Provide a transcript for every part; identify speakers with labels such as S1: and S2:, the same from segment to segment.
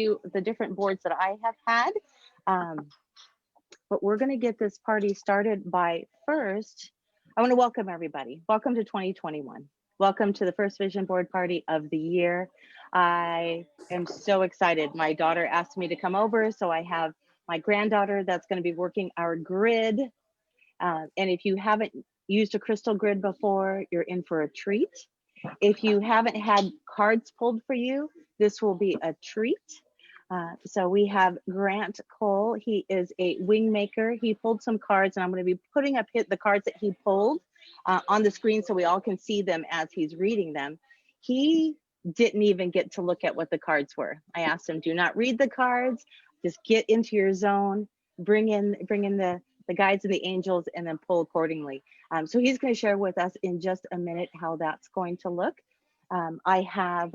S1: you the different boards that I have had. But we're going to get this party started by first. I want to welcome everybody. Welcome to 2021. Welcome to the first vision board party of the year. I am so excited. My daughter asked me to come over, so I have my granddaughter that's going to be working our grid. And if you haven't used a crystal grid before, you're in for a treat. If you haven't had cards pulled for you, this will be a treat. So we have Grant Cole. He is a wing maker. He pulled some cards, and I'm going to be putting up the cards that he pulled on the screen so we all can see them as he's reading them. He didn't even get to look at what the cards were. I asked him, do not read the cards, just get into your zone, bring in the guides and the angels, and then pull accordingly. So he's going to share with us in just a minute how that's going to look. I have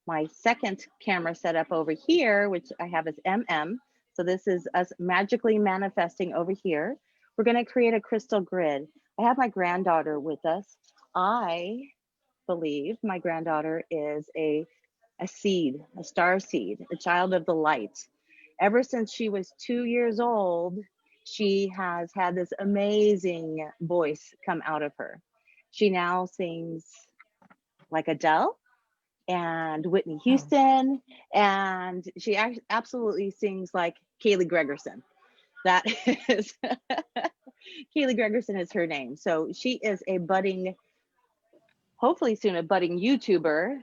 S1: my second camera set up over here, which I have as MM. So this is us magically manifesting over here. We're going to create a crystal grid. I have my granddaughter with us. I believe my granddaughter is a seed, a star seed, a child of the light. Ever since she was 2 years old, she has had this amazing voice come out of her. She now sings like Adele and Whitney Houston, and she absolutely sings like Kaylee Gregerson. That is, Kaylee Gregerson is her name. So she is a budding, hopefully soon a budding YouTuber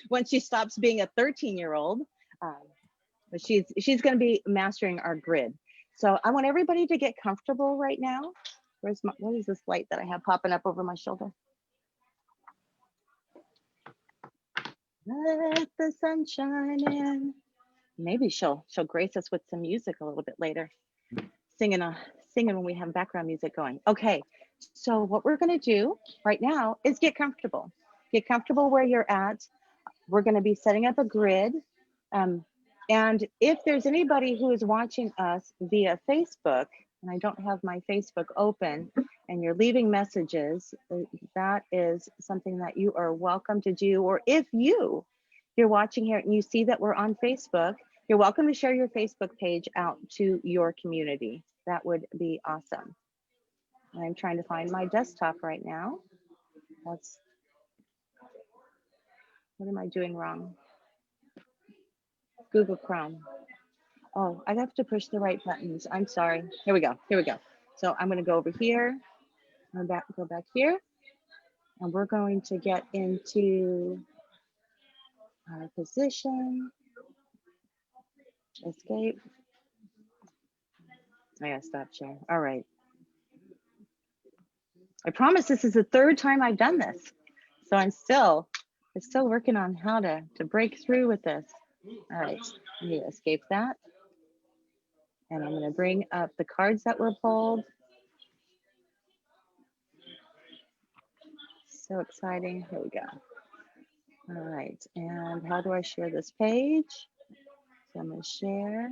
S1: when she stops being a 13-year-old. But she's going to be mastering our grid. So I want everybody to get comfortable right now. What is this light that I have popping up over my shoulder? Let the sunshine in. Maybe she'll grace us with some music a little bit later. Singing when we have background music going. Okay, so what we're going to do right now is get comfortable. Get comfortable where you're at. We're going to be setting up a grid. And if there's anybody who is watching us via Facebook, and I don't have my Facebook open, and you're leaving messages, that is something that you are welcome to do. Or if you're watching here and you see that we're on Facebook, you're welcome to share your Facebook page out to your community. That would be awesome. I'm trying to find my desktop right now. What am I doing wrong? Google Chrome. Oh, I have to push the right buttons. I'm sorry. Here we go. So I'm going to go over here. Go back here. And we're going to get into our position. Escape. I gotta stop sharing. All right. I promise this is the third time I've done this. So I'm still working on how to break through with this. All right, I'm gonna escape that. And I'm gonna bring up the cards that were pulled. So exciting, here we go. All right, and how do I share this page? So I'm gonna share.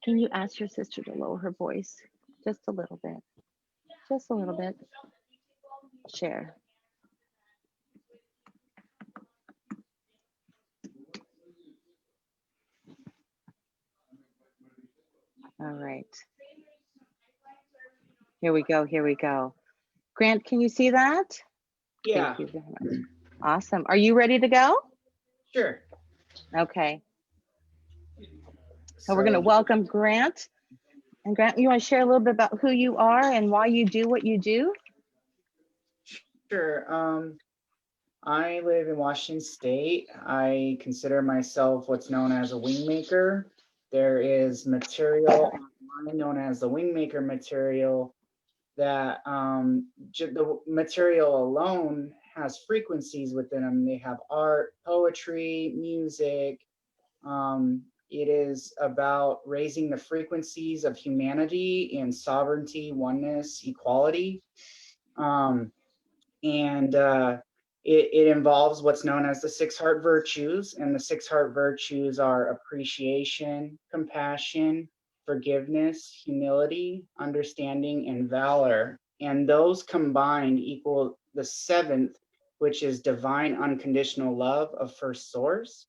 S1: Can you ask your sister to lower her voice just a little bit? Just a little bit. Share. All right. Here we go. Grant, can you see that?
S2: Yeah.
S1: Thank you very much. Awesome. Are you ready to go?
S2: Sure.
S1: Okay. So we're going to welcome Grant. And Grant, you want to share a little bit about who you are and why you do what you do?
S2: Sure. I live in Washington State. I consider myself what's known as a wingmaker. There is material online known as the wingmaker material that the material alone has frequencies within them. They have art, poetry, music. It is about raising the frequencies of humanity and sovereignty, oneness, equality. It involves what's known as the 6 heart virtues, and the 6 heart virtues are appreciation, compassion, forgiveness, humility, understanding, and valor. And those combined equal the 7th, which is divine unconditional love of first source.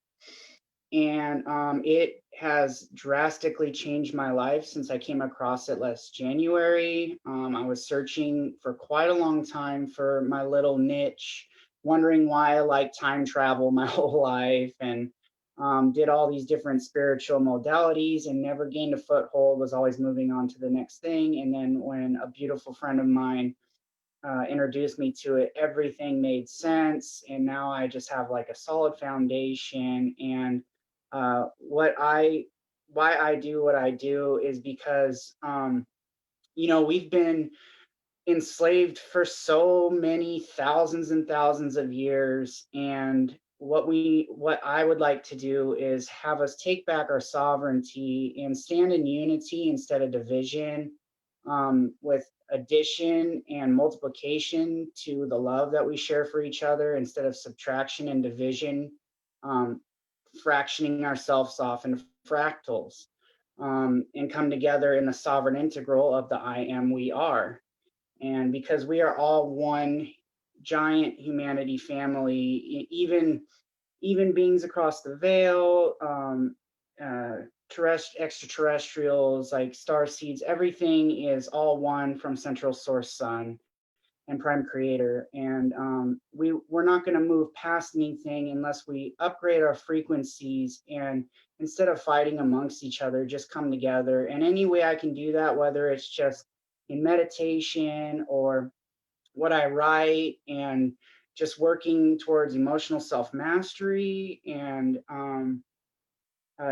S2: And it has drastically changed my life since I came across it last January. I was searching for quite a long time for my little niche, wondering why I like time travel my whole life, and did all these different spiritual modalities and never gained a foothold, was always moving on to the next thing. And then when a beautiful friend of mine introduced me to it, everything made sense. And now I just have like a solid foundation. And what why I do what I do is because, we've been enslaved for so many thousands and thousands of years. And what I would like to do is have us take back our sovereignty and stand in unity instead of division, with addition and multiplication to the love that we share for each other instead of subtraction and division, um, fractioning ourselves off into fractals, and come together in the sovereign integral of the I am we are. And because we are all one giant humanity family, even beings across the veil, extraterrestrials like star seeds, everything is all one from central source sun and prime creator. And we're not going to move past anything unless we upgrade our frequencies, and instead of fighting amongst each other, just come together. And any way I can do that, whether it's just in meditation or what I write, and just working towards emotional self mastery and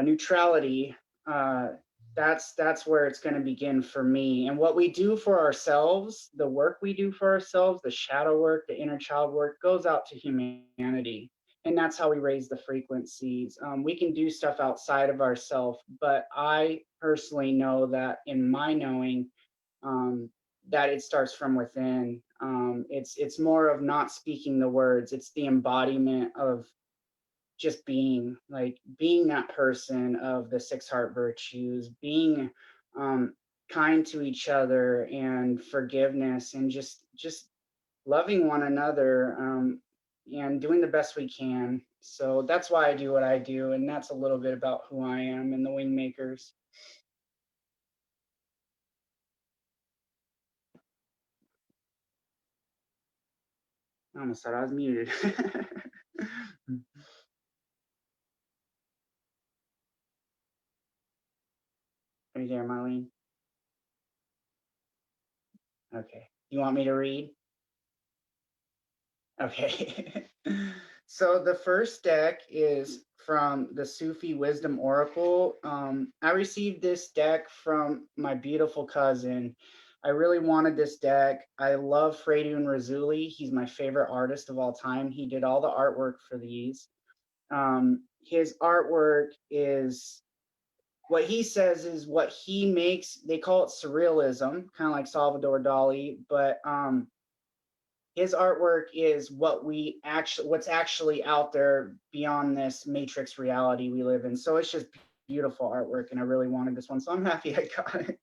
S2: neutrality, uh, that's where it's going to begin for me. And what we do for ourselves, the work we do for ourselves, the shadow work, the inner child work, goes out to humanity. And that's how we raise the frequencies. We can do stuff outside of ourselves, but I personally know that in my knowing, um, that it starts from within. It's more of not speaking the words. It's the embodiment of just being, like being that person of the six heart virtues, being um, kind to each other and forgiveness, and just loving one another, and doing the best we can. So that's why I do what I do, and that's a little bit about who I am and the Wingmakers. I almost thought I was muted. Are you there, Marlene? Okay. You want me to read? Okay. So the first deck is from the Sufi Wisdom Oracle. I received this deck from my beautiful cousin. I really wanted this deck. I love Freydun Razuli. He's my favorite artist of all time. He did all the artwork for these. His artwork is, what he says is what he makes. They call it surrealism, kind of like Salvador Dali, but his artwork is what's actually out there beyond this matrix reality we live in. So it's just beautiful artwork, and I really wanted this one, so I'm happy I got it.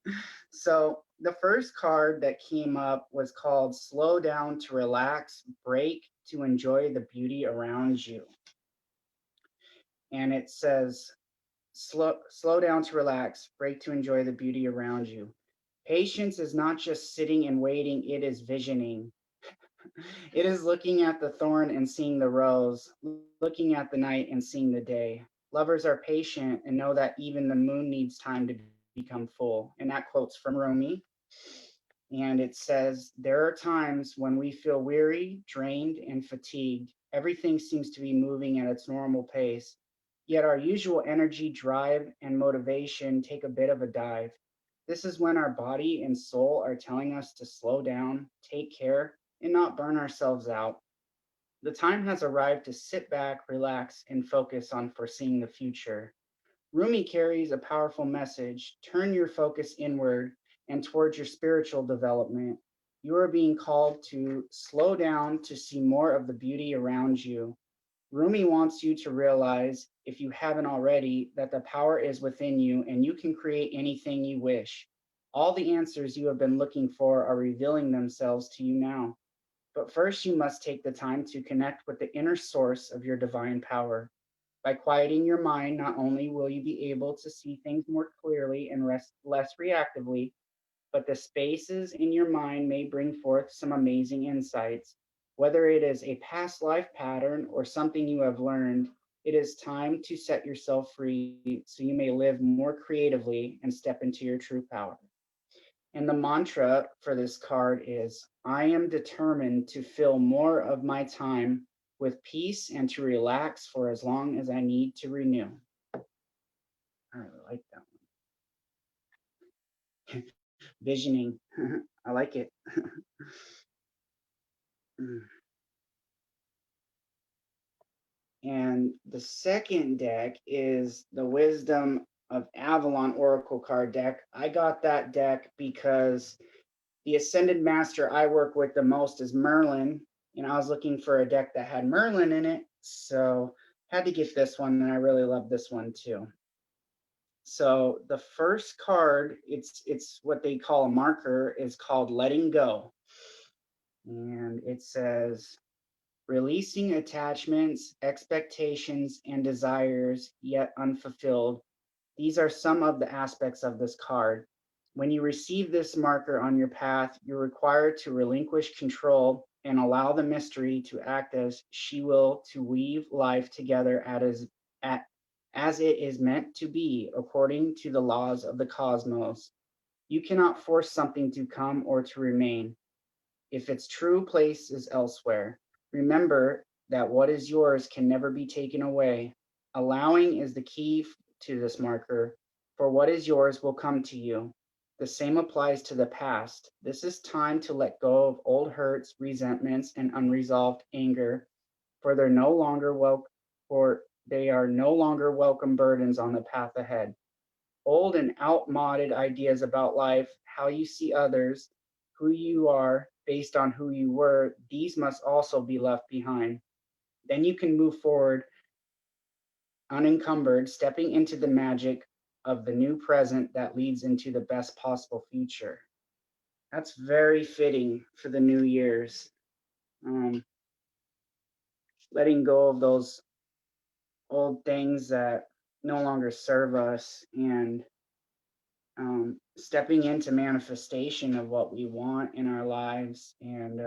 S2: So the first card that came up was called Slow Down to Relax, Break to Enjoy the Beauty Around You. And it says, slow down to relax, break to enjoy the beauty around you. Patience is not just sitting and waiting, it is visioning. It is looking at the thorn and seeing the rose, looking at the night and seeing the day. Lovers are patient and know that even the moon needs time to become full. And that quote's from Rumi. And it says, there are times when we feel weary, drained, and fatigued. Everything seems to be moving at its normal pace. Yet our usual energy, drive, and motivation take a bit of a dive. This is when our body and soul are telling us to slow down, take care, and not burn ourselves out. The time has arrived to sit back, relax, and focus on foreseeing the future. Rumi carries a powerful message. Turn your focus inward and towards your spiritual development. You are being called to slow down to see more of the beauty around you. Rumi wants you to realize, if you haven't already, that the power is within you and you can create anything you wish. All the answers you have been looking for are revealing themselves to you now. But first, you must take the time to connect with the inner source of your divine power. By quieting your mind, not only will you be able to see things more clearly and less reactively, but the spaces in your mind may bring forth some amazing insights. Whether it is a past life pattern or something you have learned, it is time to set yourself free so you may live more creatively and step into your true power. And the mantra for this card is I am determined to fill more of my time with peace and to relax for as long as I need to renew. I really like that one. Visioning. I like it. And the second deck is the Wisdom of Avalon Oracle card deck. I got that deck because the Ascended Master I work with the most is Merlin, and I was looking for a deck that had Merlin in it, so had to get this one, and I really love this one too. So the first card, it's what they call a marker, is called Letting Go. And it says, releasing attachments, expectations, and desires yet unfulfilled. These are some of the aspects of this card. When you receive this marker on your path, you're required to relinquish control and allow the mystery to act as she will to weave life together as it is meant to be according to the laws of the cosmos. You cannot force something to come or to remain if its true place is elsewhere. Remember that what is yours can never be taken away. Allowing is the key to this marker, for what is yours will come to you. The same applies to the past. This is time to let go of old hurts, resentments, and unresolved anger, for for they are no longer welcome burdens on the path ahead. Old and outmoded ideas about life, how you see others, who you are based on who you were, these must also be left behind. Then you can move forward unencumbered, stepping into the magic of the new present that leads into the best possible future. That's very fitting for the New Year's. Um, Letting go of those old things that no longer serve us and stepping into manifestation of what we want in our lives and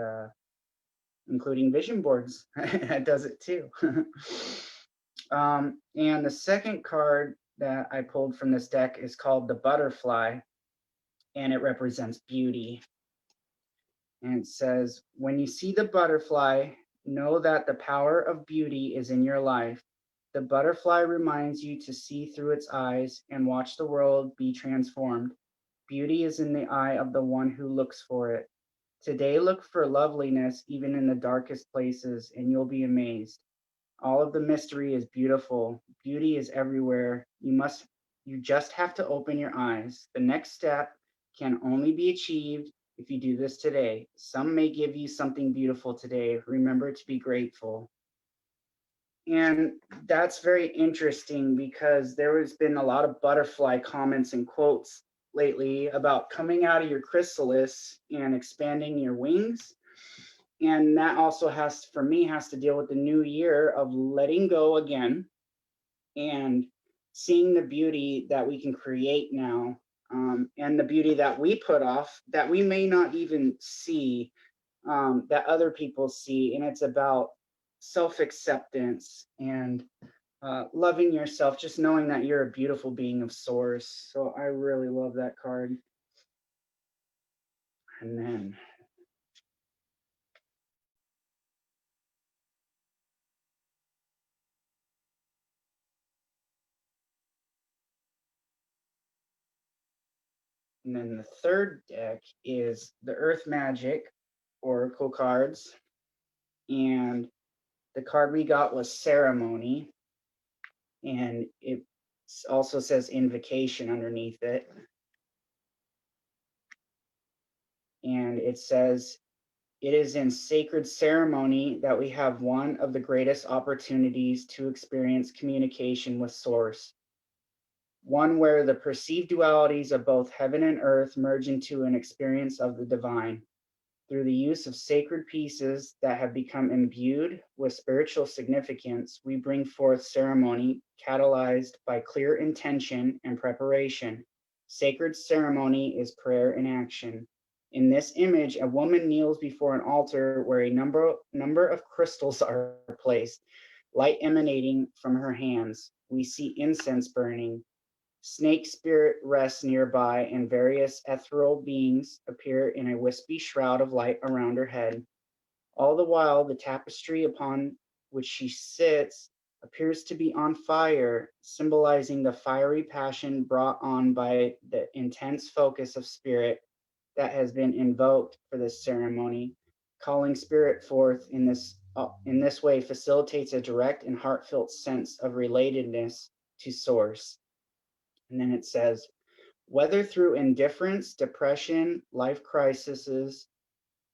S2: including vision boards. That does it too. And the second card that I pulled from this deck is called the Butterfly, and it represents beauty. And it says, when you see the butterfly, know that the power of beauty is in your life. The butterfly reminds you to see through its eyes and watch the world be transformed. Beauty is in the eye of the one who looks for it. Today, look for loveliness even in the darkest places, and you'll be amazed. All of the mystery is beautiful. Beauty is everywhere. You just have to open your eyes. The next step can only be achieved if you do this today. Some may give you something beautiful today. Remember to be grateful. And that's very interesting because there has been a lot of butterfly comments and quotes lately about coming out of your chrysalis and expanding your wings. And that also for me, has to deal with the new year of letting go again and seeing the beauty that we can create now, and the beauty that we put off that we may not even see, that other people see. And it's about self-acceptance and loving yourself, just knowing that you're a beautiful being of source. So I really love that card. And then the third deck is the Earth Magic Oracle cards. And the card we got was Ceremony. And it also says Invocation underneath it. And it says, it is in sacred ceremony that we have one of the greatest opportunities to experience communication with Source. One where the perceived dualities of both heaven and earth merge into an experience of the divine. Through the use of sacred pieces that have become imbued with spiritual significance, we bring forth ceremony catalyzed by clear intention and preparation. Sacred ceremony is prayer in action. In this image, a woman kneels before an altar where a number of crystals are placed, light emanating from her hands. We see incense burning. Snake spirit rests nearby, and various ethereal beings appear in a wispy shroud of light around her head. All the while, the tapestry upon which she sits appears to be on fire, symbolizing the fiery passion brought on by the intense focus of spirit that has been invoked for this ceremony. Calling spirit forth in this way facilitates a direct and heartfelt sense of relatedness to source. And then it says, whether through indifference, depression, life crises,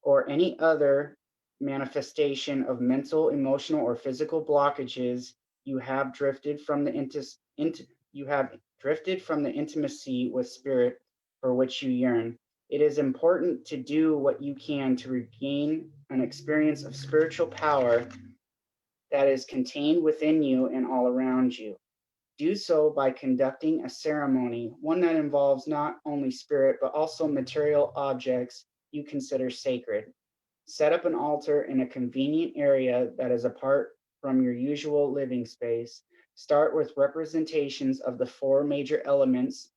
S2: or any other manifestation of mental, emotional, or physical blockages, you have drifted from the intimacy with spirit for which you yearn. It is important to do what you can to regain an experience of spiritual power that is contained within you and all around you. Do so by conducting a ceremony, one that involves not only spirit, but also material objects you consider sacred. Set up an altar in a convenient area that is apart from your usual living space. Start with representations of the four major elements: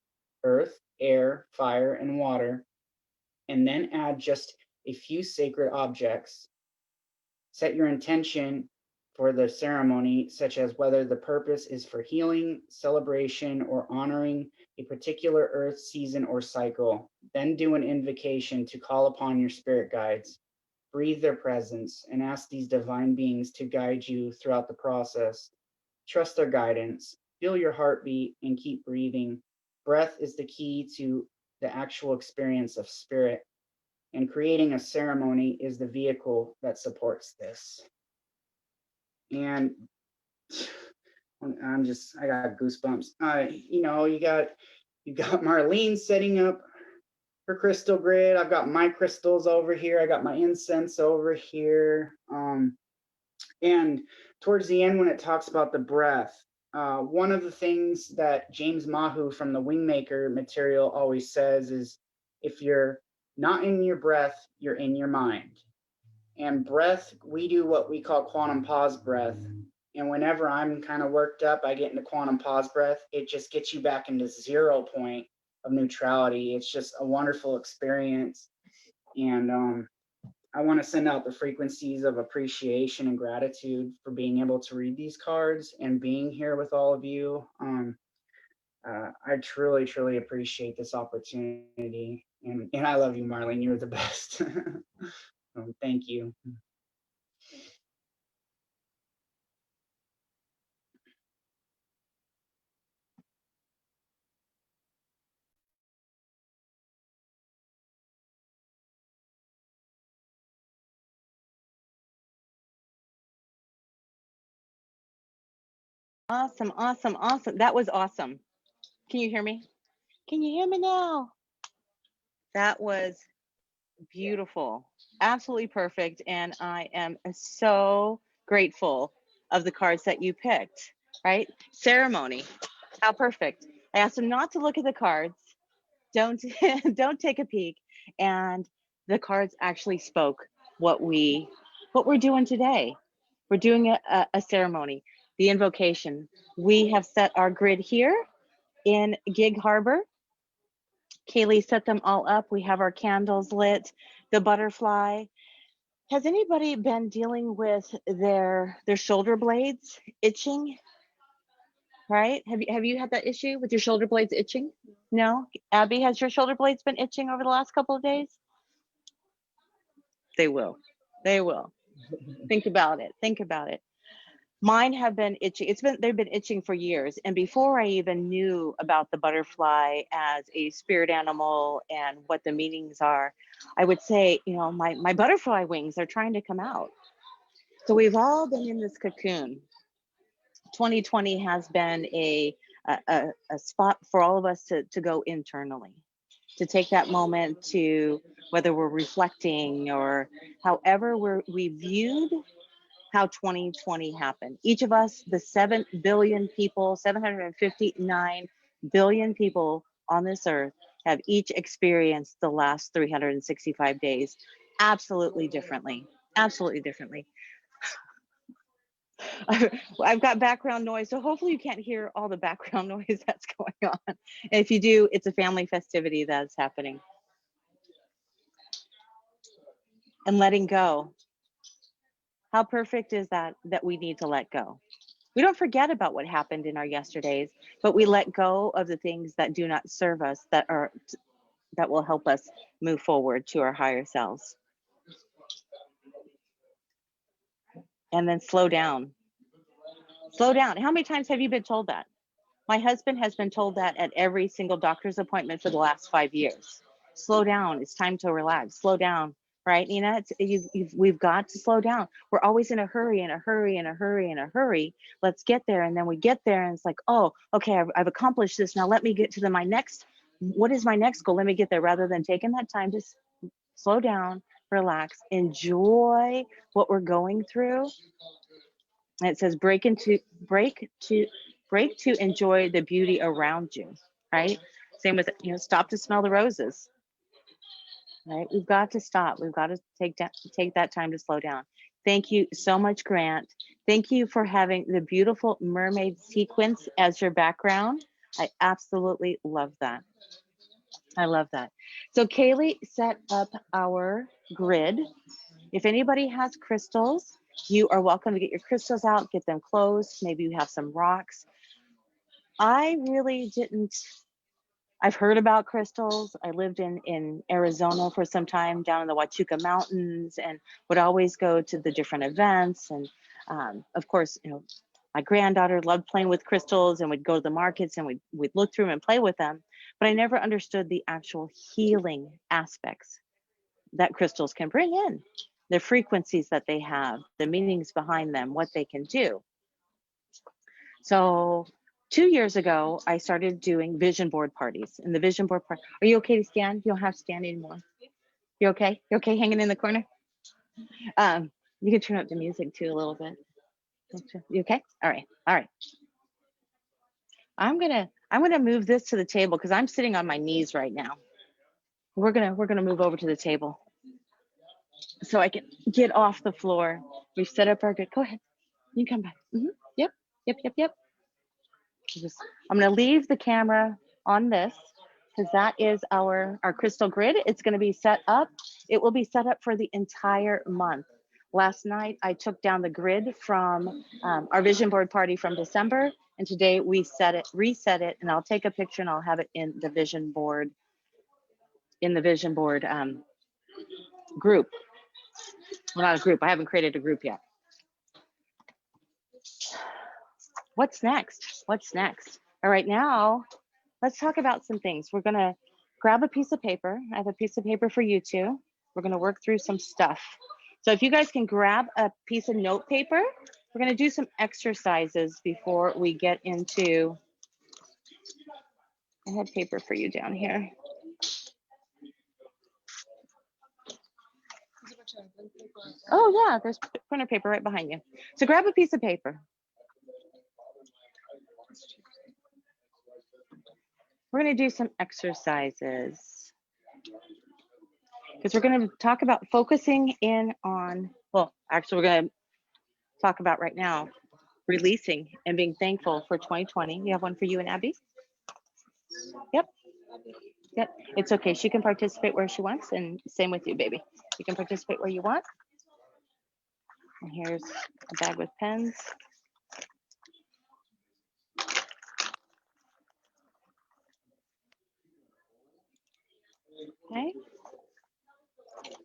S2: earth, air, fire, and water, and then add just a few sacred objects. Set your intention for the ceremony, such as whether the purpose is for healing, celebration, or honoring a particular earth season or cycle. Then do an invocation to call upon your spirit guides. Breathe their presence and ask these divine beings to guide you throughout the process. Trust their guidance. Feel your heartbeat and keep breathing. Breath is the key to the actual experience of spirit, and creating a ceremony is the vehicle that supports this. And I got goosebumps. You got Marlene setting up her crystal grid. I've got my crystals over here. I got my incense over here. And towards the end, when it talks about the breath, one of the things that James Mahu from the Wingmaker material always says is, if you're not in your breath, you're in your mind. And breath, we do what we call quantum pause breath. And whenever I'm kind of worked up, I get into quantum pause breath. It just gets you back into 0 point of neutrality. It's just a wonderful experience. And I want to send out the frequencies of appreciation and gratitude for being able to read these cards and being here with all of you. I truly, truly appreciate this opportunity. And I love you, Marlene. You're the best. Thank you.
S1: Awesome, awesome, awesome. That was awesome. Can you hear me? Can you hear me now? That was beautiful. Absolutely perfect. And I am so grateful of the cards that you picked, right? Ceremony. How perfect. I asked him not to look at the cards. Don't don't take a peek. And the cards actually spoke what we're doing today. We're doing a ceremony, the invocation. We have set our grid here in Gig Harbor. Kaylee set them all up. We have our candles lit, the butterfly. Has anybody been dealing with their shoulder blades itching? Right? Have you had that issue with your shoulder blades itching? No? Abby, has your shoulder blades been itching over the last couple of days? They will. They will. Think about it. Think about it. Mine have been itching. They've been itching for years. And before I even knew about the butterfly as a spirit animal and what the meanings are, I would say, my butterfly wings are trying to come out. So we've all been in this cocoon. 2020 has been a spot for all of us to go internally. to take that moment to, whether we're reflecting or however we viewed how 2020 happened. Each of us, the 7 billion people, 759 billion people on this earth, have each experienced the last 365 days absolutely differently. Absolutely differently. I've got background noise, so hopefully you can't hear all the background noise that's going on. And if you do, it's a family festivity that's happening. And letting go. How perfect is that we need to let go? We don't forget about what happened in our yesterdays, but we let go of the things that do not serve us, that will help us move forward to our higher selves. And then slow down. Slow down. How many times have you been told that? My husband has been told that at every single doctor's appointment for the last 5 years. Slow down. It's time to relax. Slow down. Right, Nina? We've got to slow down. We're always in a hurry, in a hurry, in a hurry, in a hurry. Let's get there. And then we get there and it's like, oh, okay, I've accomplished this. Now let me get to my next, what is my next goal? Let me get there, rather than taking that time to slow down, relax, enjoy what we're going through. And it says break to enjoy the beauty around you, right? Same with, stop to smell the roses. Right, we've got to stop. We've got to take that time to slow down. Thank you so much, Grant. Thank you for having the beautiful mermaid sequence as your background. I absolutely love that. I love that. So Kaylee set up our grid. If anybody has crystals, you are welcome to get your crystals out, get them closed. Maybe you have some rocks. I really didn't. I've heard about crystals. I lived in Arizona for some time, down in the Huachuca Mountains, and would always go to the different events. And of course, my granddaughter loved playing with crystals, and we'd go to the markets and we'd look through them and play with them. But I never understood the actual healing aspects that crystals can bring in, the frequencies that they have, the meanings behind them, what they can do. So 2 years ago, I started doing vision board parties. And the vision board part, are you okay to stand? You don't have to stand anymore. You okay? You okay hanging in the corner? You can turn up the music too a little bit. You okay? All right. All right. I'm gonna move this to the table because I'm sitting on my knees right now. We're gonna move over to the table so I can get off the floor. We've set up our good. Go ahead. You can come back. Yep. Yep. I'm going to leave the camera on this because that is our crystal grid. It's going to be set up. It will be set up for the entire month. Last night, I took down the grid from our vision board party from December. And today we reset it, and I'll take a picture and I'll have it in the vision board, group. Well, not a group. I haven't created a group yet. What's next? What's next? All right, now let's talk about some things. We're going to grab a piece of paper. I have a piece of paper for you too. We're going to work through some stuff. So if you guys can grab a piece of note paper, we're going to do some exercises before we get into. I had paper for you down here. Oh yeah, there's printer paper right behind you. So grab a piece of paper. We're going to do some exercises because we're going to talk about focusing in on, well, actually we're going to talk about right now, releasing and being thankful for 2020. You have one for you and Abby? Yep. It's okay. She can participate where she wants, and same with you, baby. You can participate where you want. And here's a bag with pens. Okay.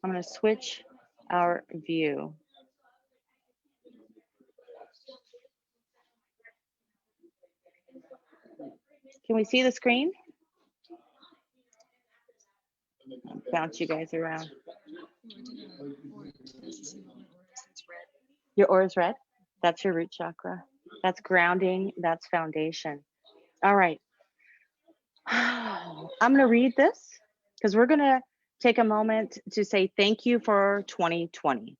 S1: I'm going to switch our view. Can we see the screen? I'll bounce you guys around. Your aura is red. That's your root chakra. That's grounding. That's foundation. All right. I'm going to read this. because we're going to take a moment to say thank you for 2020.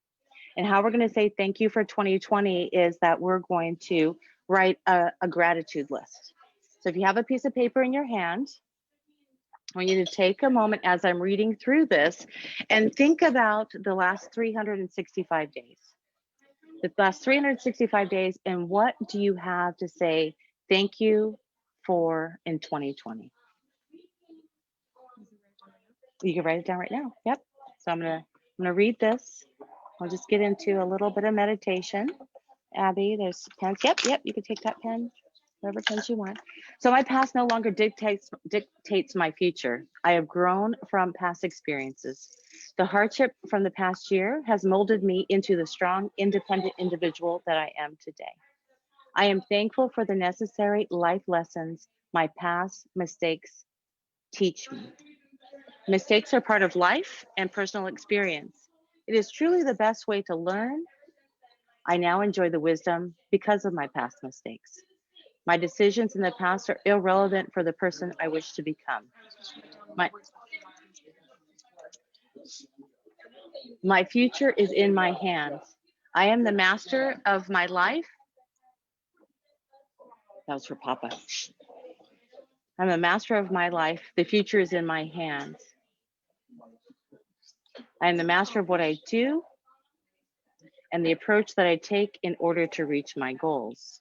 S1: And how we're going to say thank you for 2020 is that we're going to write a gratitude list. So if you have a piece of paper in your hand, I want you to take a moment as I'm reading through this and think about the last 365 days. The last 365 days, and what do you have to say thank you for in 2020? You can write it down right now. Yep. So I'm gonna read this. I'll just get into a little bit of meditation. Abby, there's pens. Yep, you can take that pen, whatever pens you want. So my past no longer dictates my future. I have grown from past experiences. The hardship from the past year has molded me into the strong, independent individual that I am today. I am thankful for the necessary life lessons my past mistakes teach me. Mistakes are part of life and personal experience. It is truly the best way to learn. I now enjoy the wisdom because of my past mistakes. My decisions in the past are irrelevant for the person I wish to become. My future is in my hands. I am the master of my life. That was for Papa. I'm the master of my life. The future is in my hands. I am the master of what I do and the approach that I take in order to reach my goals.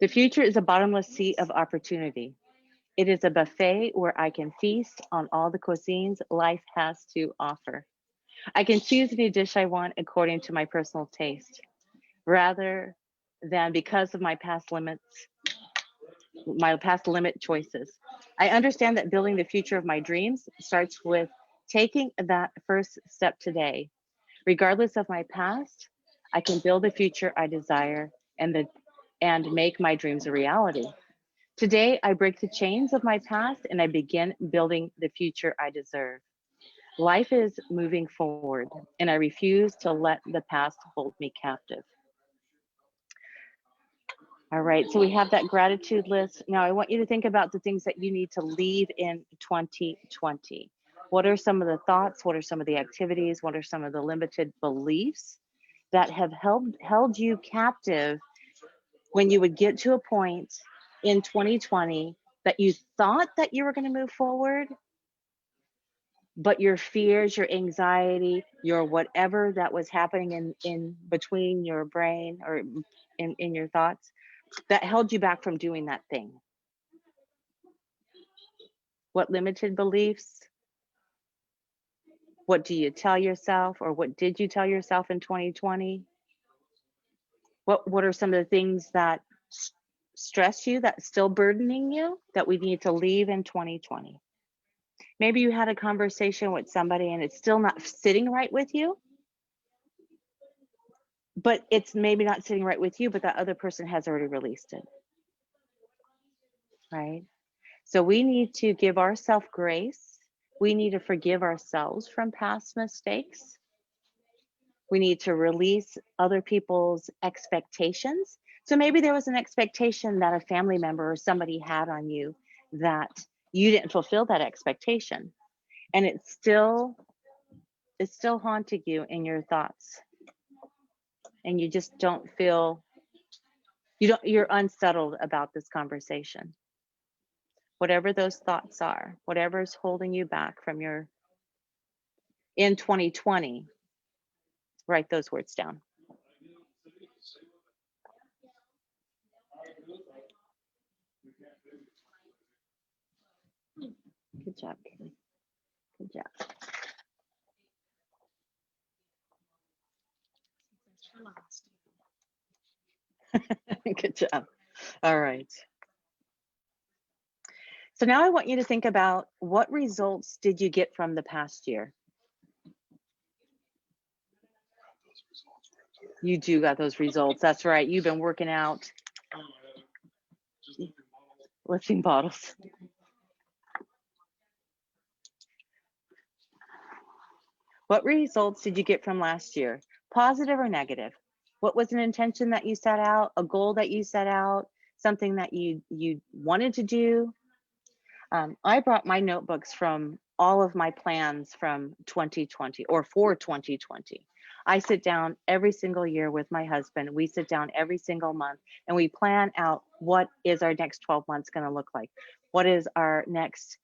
S1: The future is a bottomless sea of opportunity. It is a buffet where I can feast on all the cuisines life has to offer. I can choose any dish I want according to my personal taste, rather than because of my past limit choices. I understand that building the future of my dreams starts with taking that first step today. Regardless of my past, I can build the future I desire and make my dreams a reality. Today, I break the chains of my past and I begin building the future I deserve. Life is moving forward, and I refuse to let the past hold me captive. All right, so we have that gratitude list. Now, I want you to think about the things that you need to leave in 2020. What are some of the thoughts? What are some of the activities? What are some of the limited beliefs that have held you captive when you would get to a point in 2020 that you thought that you were going to move forward, but your fears, your anxiety, your whatever that was happening in between your brain or in your thoughts, that held you back from doing that thing? What limited beliefs? What do you tell yourself, or what did you tell yourself in 2020? What are some of the things that stress you, that's still burdening you, that we need to leave in 2020? Maybe you had a conversation with somebody and it's still not sitting right with you, but it's maybe not sitting right with you, but that other person has already released it, right? So we need to give ourselves grace. We need to forgive ourselves from past mistakes. We need to release other people's expectations. So maybe there was an expectation that a family member or somebody had on you that you didn't fulfill that expectation. And it's still haunting you in your thoughts. And you just don't feel, you're unsettled about this conversation. Whatever those thoughts are, whatever's holding you back from in 2020, write those words down. Good job, Kelly. Good job. Good job. All right. So now I want you to think about, what results did you get from the past year? You do got those results. That's right. You've been working out. Lifting bottles. What results did you get from last year? Positive or negative? What was an intention that you set out, a goal that you set out, something that you wanted to do. I brought my notebooks from all of my plans from 2020 or for 2020. I sit down every single year with my husband. We sit down every single month and we plan out what is our next 12 months going to look like. What is our next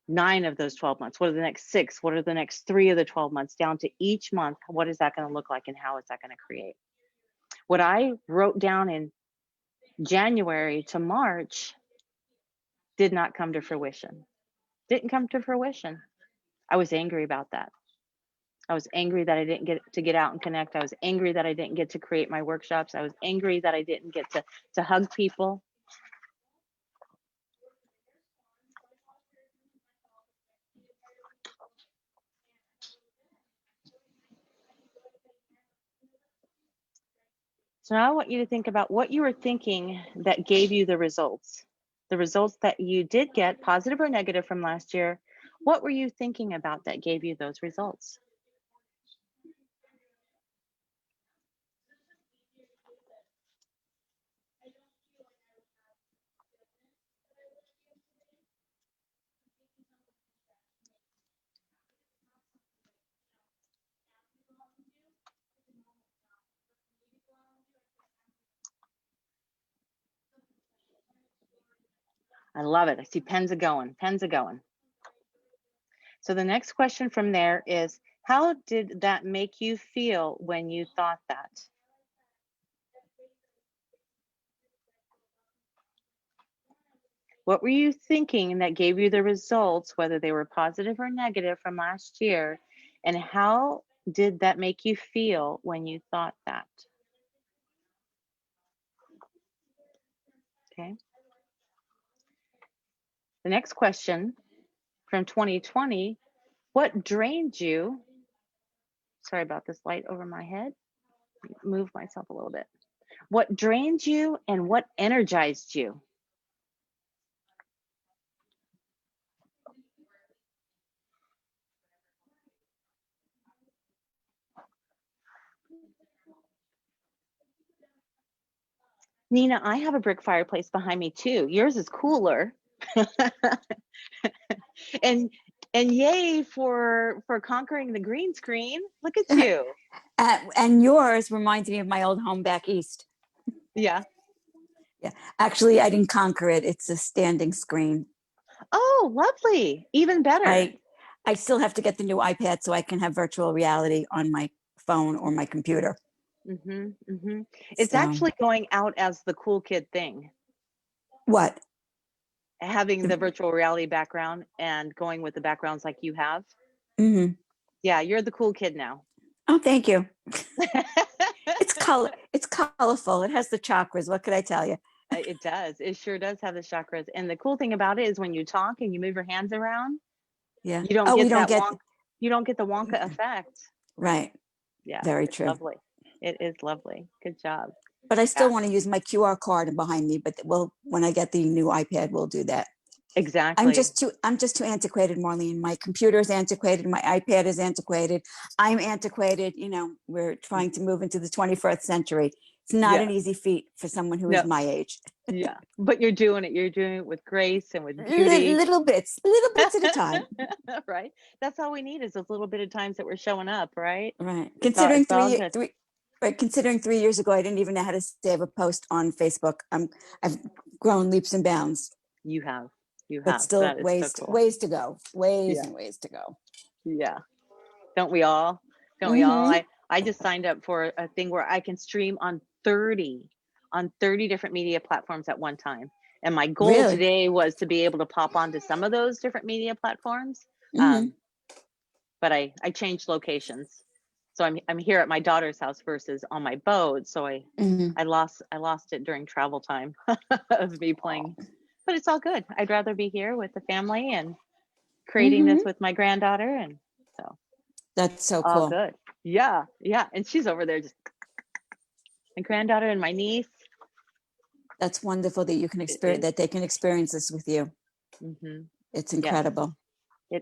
S1: 9 of those 12 months? What are the next 6? What are the next 3 of the 12 months down to each month? What is that going to look like and how is that going to create? What I wrote down in January to March did not come to fruition. Didn't come to fruition. I was angry about that. I was angry that I didn't get to get out and connect. I was angry that I didn't get to create my workshops. I was angry that I didn't get to hug people. So now I want you to think about what you were thinking that gave you the results that you did get, positive or negative, from last year. What were you thinking about that gave you those results? I love it. I see pens are going, pens are going. So the next question from there is, how did that make you feel when you thought that? What were you thinking that gave you the results, whether they were positive or negative, from last year? And how did that make you feel when you thought that? Okay. The next question from 2020, what drained you? Sorry about this light over my head. Move myself a little bit. What drained you and what energized you? Nina, I have a brick fireplace behind me too. Yours is cooler. and yay for conquering the green screen. Look at you.
S3: And yours reminds me of my old home back east.
S1: Yeah.
S3: Yeah. Actually, I didn't conquer it. It's a standing screen.
S1: Oh, lovely. Even better.
S3: I still have to get the new iPad so I can have virtual reality on my phone or my computer.
S1: It's actually going out as the cool kid thing.
S3: What?
S1: Having the virtual reality background and going with the backgrounds like you have.
S3: Mm-hmm.
S1: Yeah, you're the cool kid now.
S3: Oh, thank you. It's colorful. It has the chakras. What could I tell you?
S1: It does. It sure does have the chakras. And the cool thing about it is when you talk and you move your hands around,
S3: yeah,
S1: you don't you don't get the Wonka effect.
S3: Right.
S1: Yeah.
S3: Very true.
S1: Lovely. It is lovely. Good job.
S3: But I still want to use my QR card behind me, but when I get the new iPad, we'll do that.
S1: Exactly.
S3: I'm just too antiquated, Marlene. My computer is antiquated. My iPad is antiquated. I'm antiquated. You know, we're trying to move into the 21st century. It's not an easy feat for someone who is my age.
S1: Yeah, but you're doing it. You're doing it with grace and with beauty.
S3: Little bits at a time.
S1: Right. That's all we need, is those little bit of times that we're showing up, right?
S3: Right. Considering 3 years ago, I didn't even know how to save a post on Facebook. I've grown leaps and bounds.
S1: You have.
S3: But still ways to go. Ways to go.
S1: Yeah. Don't we all? Don't we all? I just signed up for a thing where I can stream on 30 different media platforms at one time. And my goal today was to be able to pop onto some of those different media platforms. But I changed locations. So I'm here at my daughter's house versus on my boat. So I lost it during travel time of me playing. But it's all good. I'd rather be here with the family and creating this with my granddaughter, and so
S3: that's so
S1: all
S3: cool.
S1: good. Yeah. And she's over there just my granddaughter and my niece.
S3: That's wonderful that you can experience that they can experience this with you. It's incredible.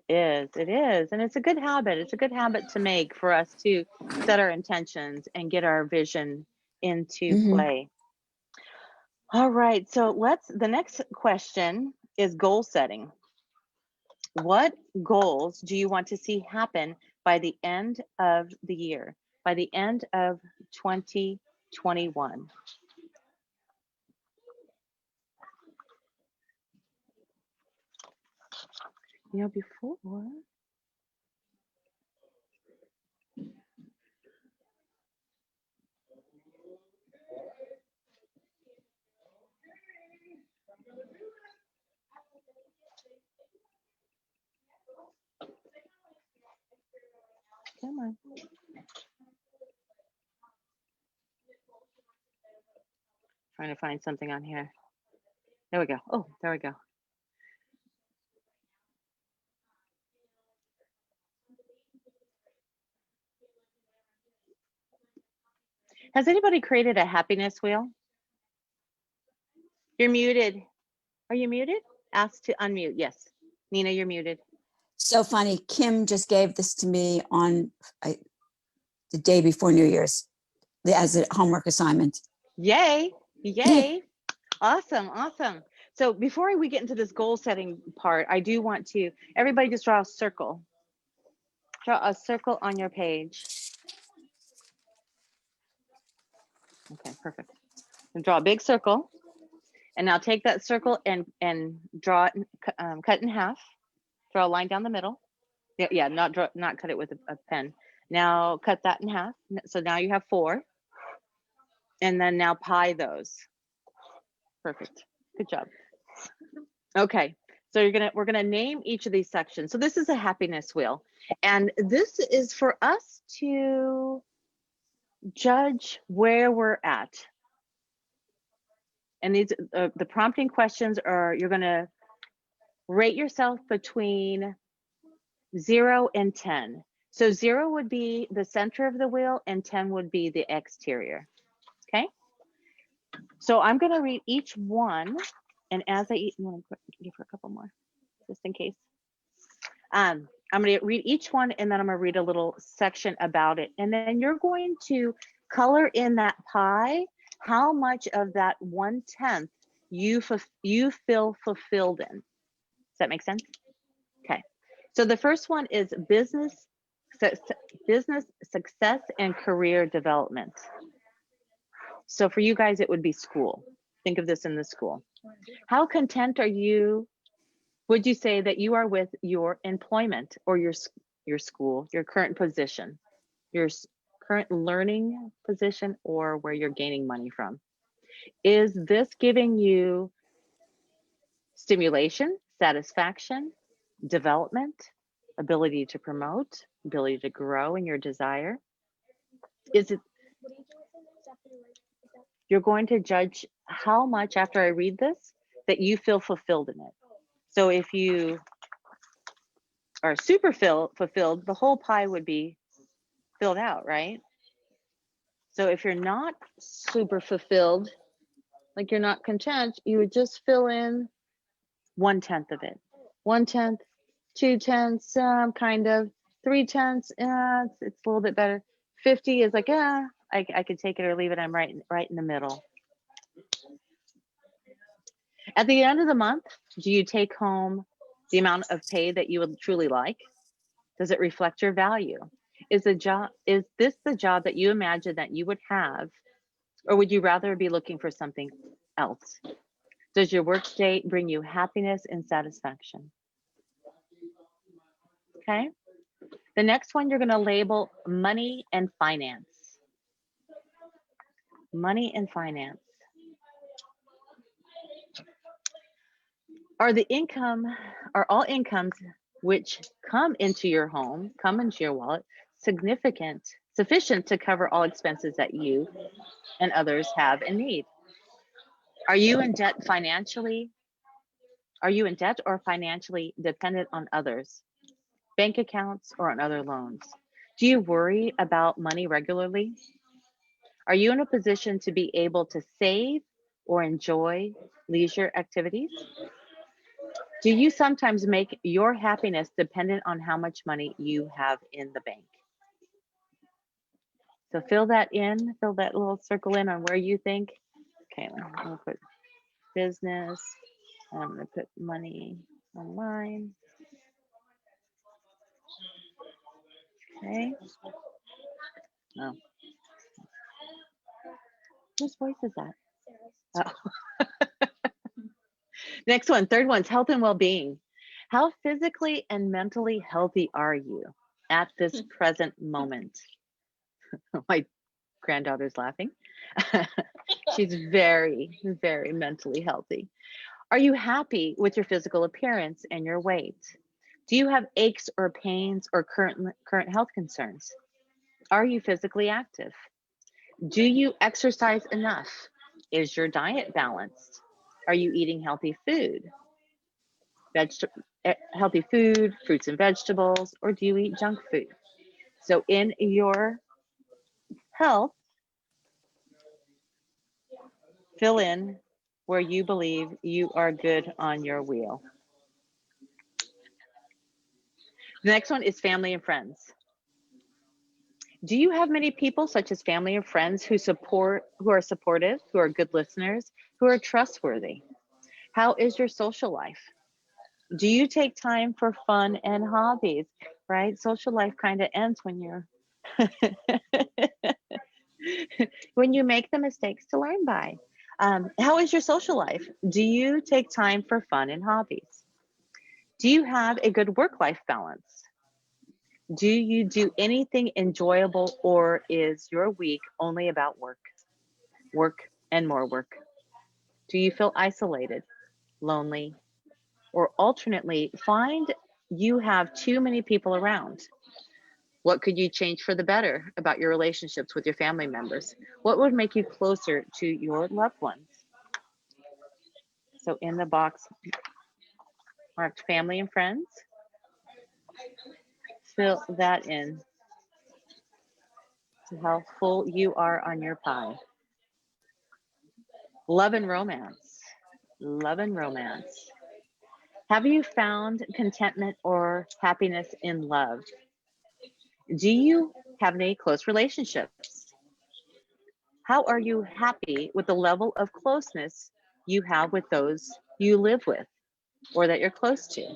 S1: Yes. It is. And it's a good habit. It's a good habit to make for us to set our intentions and get our vision into play. All right, so the next question is goal setting. What goals do you want to see happen by the end of the year, by the end of 2021? You know, before. Come on. Trying to find something on here. There we go. Oh, there we go. Has anybody created a happiness wheel? You're muted. Are you muted? Ask to unmute. Yes. Nina, you're muted.
S3: So funny. Kim just gave this to me on the day before New Year's as a homework assignment.
S1: Yay. Yay. Awesome. Awesome. So before we get into this goal setting part, I do want to, everybody just draw a circle. Draw a circle on your page. Okay, perfect. And draw a big circle. And now take that circle and draw it, cut in half. Draw a line down the middle. Yeah, not cut it with a pen. Now cut that in half. So now you have 4. And then now pie those. Perfect. Good job. Okay. So we're gonna name each of these sections. So this is a happiness wheel. And this is for us to judge where we're at. And these the prompting questions are, you're gonna rate yourself between 0 and 10. So 0 would be the center of the wheel and 10 would be the exterior. Okay. So I'm going to read each one, and as I eat, I'm going to give her a couple more just in case. I'm going to read each one, and then I'm going to read a little section about it, and then you're going to color in that pie how much of that 1/10 you feel fulfilled in. Does that make sense? Okay. So the first one is business success and career development. So for you guys, it would be school. Think of this in the school. How content are you, would you say that you are with your employment or your school, your current position, your current learning position, or where you're gaining money from? Is this giving you stimulation, satisfaction, development, ability to promote, ability to grow in your desire? Is it, you're going to judge how much after I read this that you feel fulfilled in it. So if you are super fulfilled, the whole pie would be filled out, right? So if you're not super fulfilled, like you're not content, you would just fill in 1/10 of it. 1/10, 2/10, kind of. 3/10, it's a little bit better. 50 is like, I could take it or leave it. I'm right in the middle. At the end of the month, do you take home the amount of pay that you would truly like? Does it reflect your value? Is this the job that you imagine that you would have, or would you rather be looking for something else? Does your work day bring you happiness and satisfaction? Okay. The next one, you're going to label money and finance. Money and finance. Are all incomes which come into your home, come into your wallet, sufficient to cover all expenses that you and others have and need? Are you in debt financially? Are you in debt or financially dependent on others, bank accounts, or on other loans? Do you worry about money regularly? Are you in a position to be able to save or enjoy leisure activities? Do you sometimes make your happiness dependent on how much money you have in the bank? So fill that little circle in on where you think. Okay, I'll put business. I'm going to put money online. Okay. Oh. Whose voice is that? Oh. Next one, third one's health and well-being. How physically and mentally healthy are you at this present moment? My granddaughter's laughing. She's very, very mentally healthy. Are you happy with your physical appearance and your weight? Do you have aches or pains or current health concerns? Are you physically active? Do you exercise enough? Is your diet balanced? Are you eating healthy food? Healthy food, fruits and vegetables, or do you eat junk food? So in your health, fill in where you believe you are good on your wheel. The next one is family and friends. Do you have many people, such as family and friends, who are supportive, who are good listeners, who are trustworthy? How is your social life? Do you take time for fun and hobbies? Right? Social life kind of ends when you're when you make the mistakes to learn by. How is your social life? Do you take time for fun and hobbies? Do you have a good work-life balance? Do you do anything enjoyable, or is your week only about work? Work and more work? Do you feel isolated, lonely, or alternately find you have too many people around? What could you change for the better about your relationships with your family members? What would make you closer to your loved ones? So in the box marked family and friends, fill that in to how full you are on your pie. Love and romance. Love and romance. Have you found contentment or happiness in love? Do you have any close relationships? How are you happy with the level of closeness you have with those you live with or that you're close to?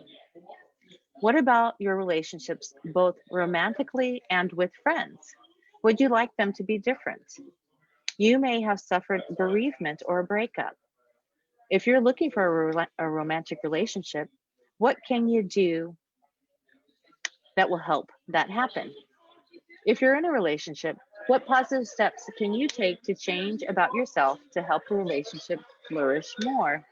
S1: What about your relationships, both romantically and with friends? Would you like them to be different? You may have suffered bereavement or a breakup. If you're looking for a romantic relationship, what can you do that will help that happen? If you're in a relationship, what positive steps can you take to change about yourself to help the relationship flourish more?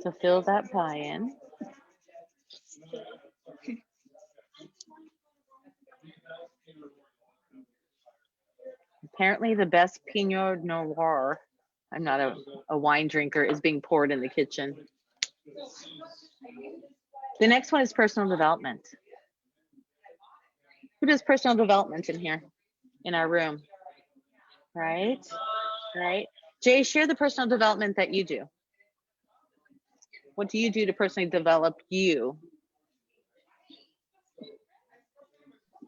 S1: So fill that pie in. Apparently the best Pinot Noir, I'm not a wine drinker, is being poured in the kitchen. The next one is personal development. Who does personal development in here, in our room? Right? Right? Jay, share the personal development that you do. What do you do to personally develop you?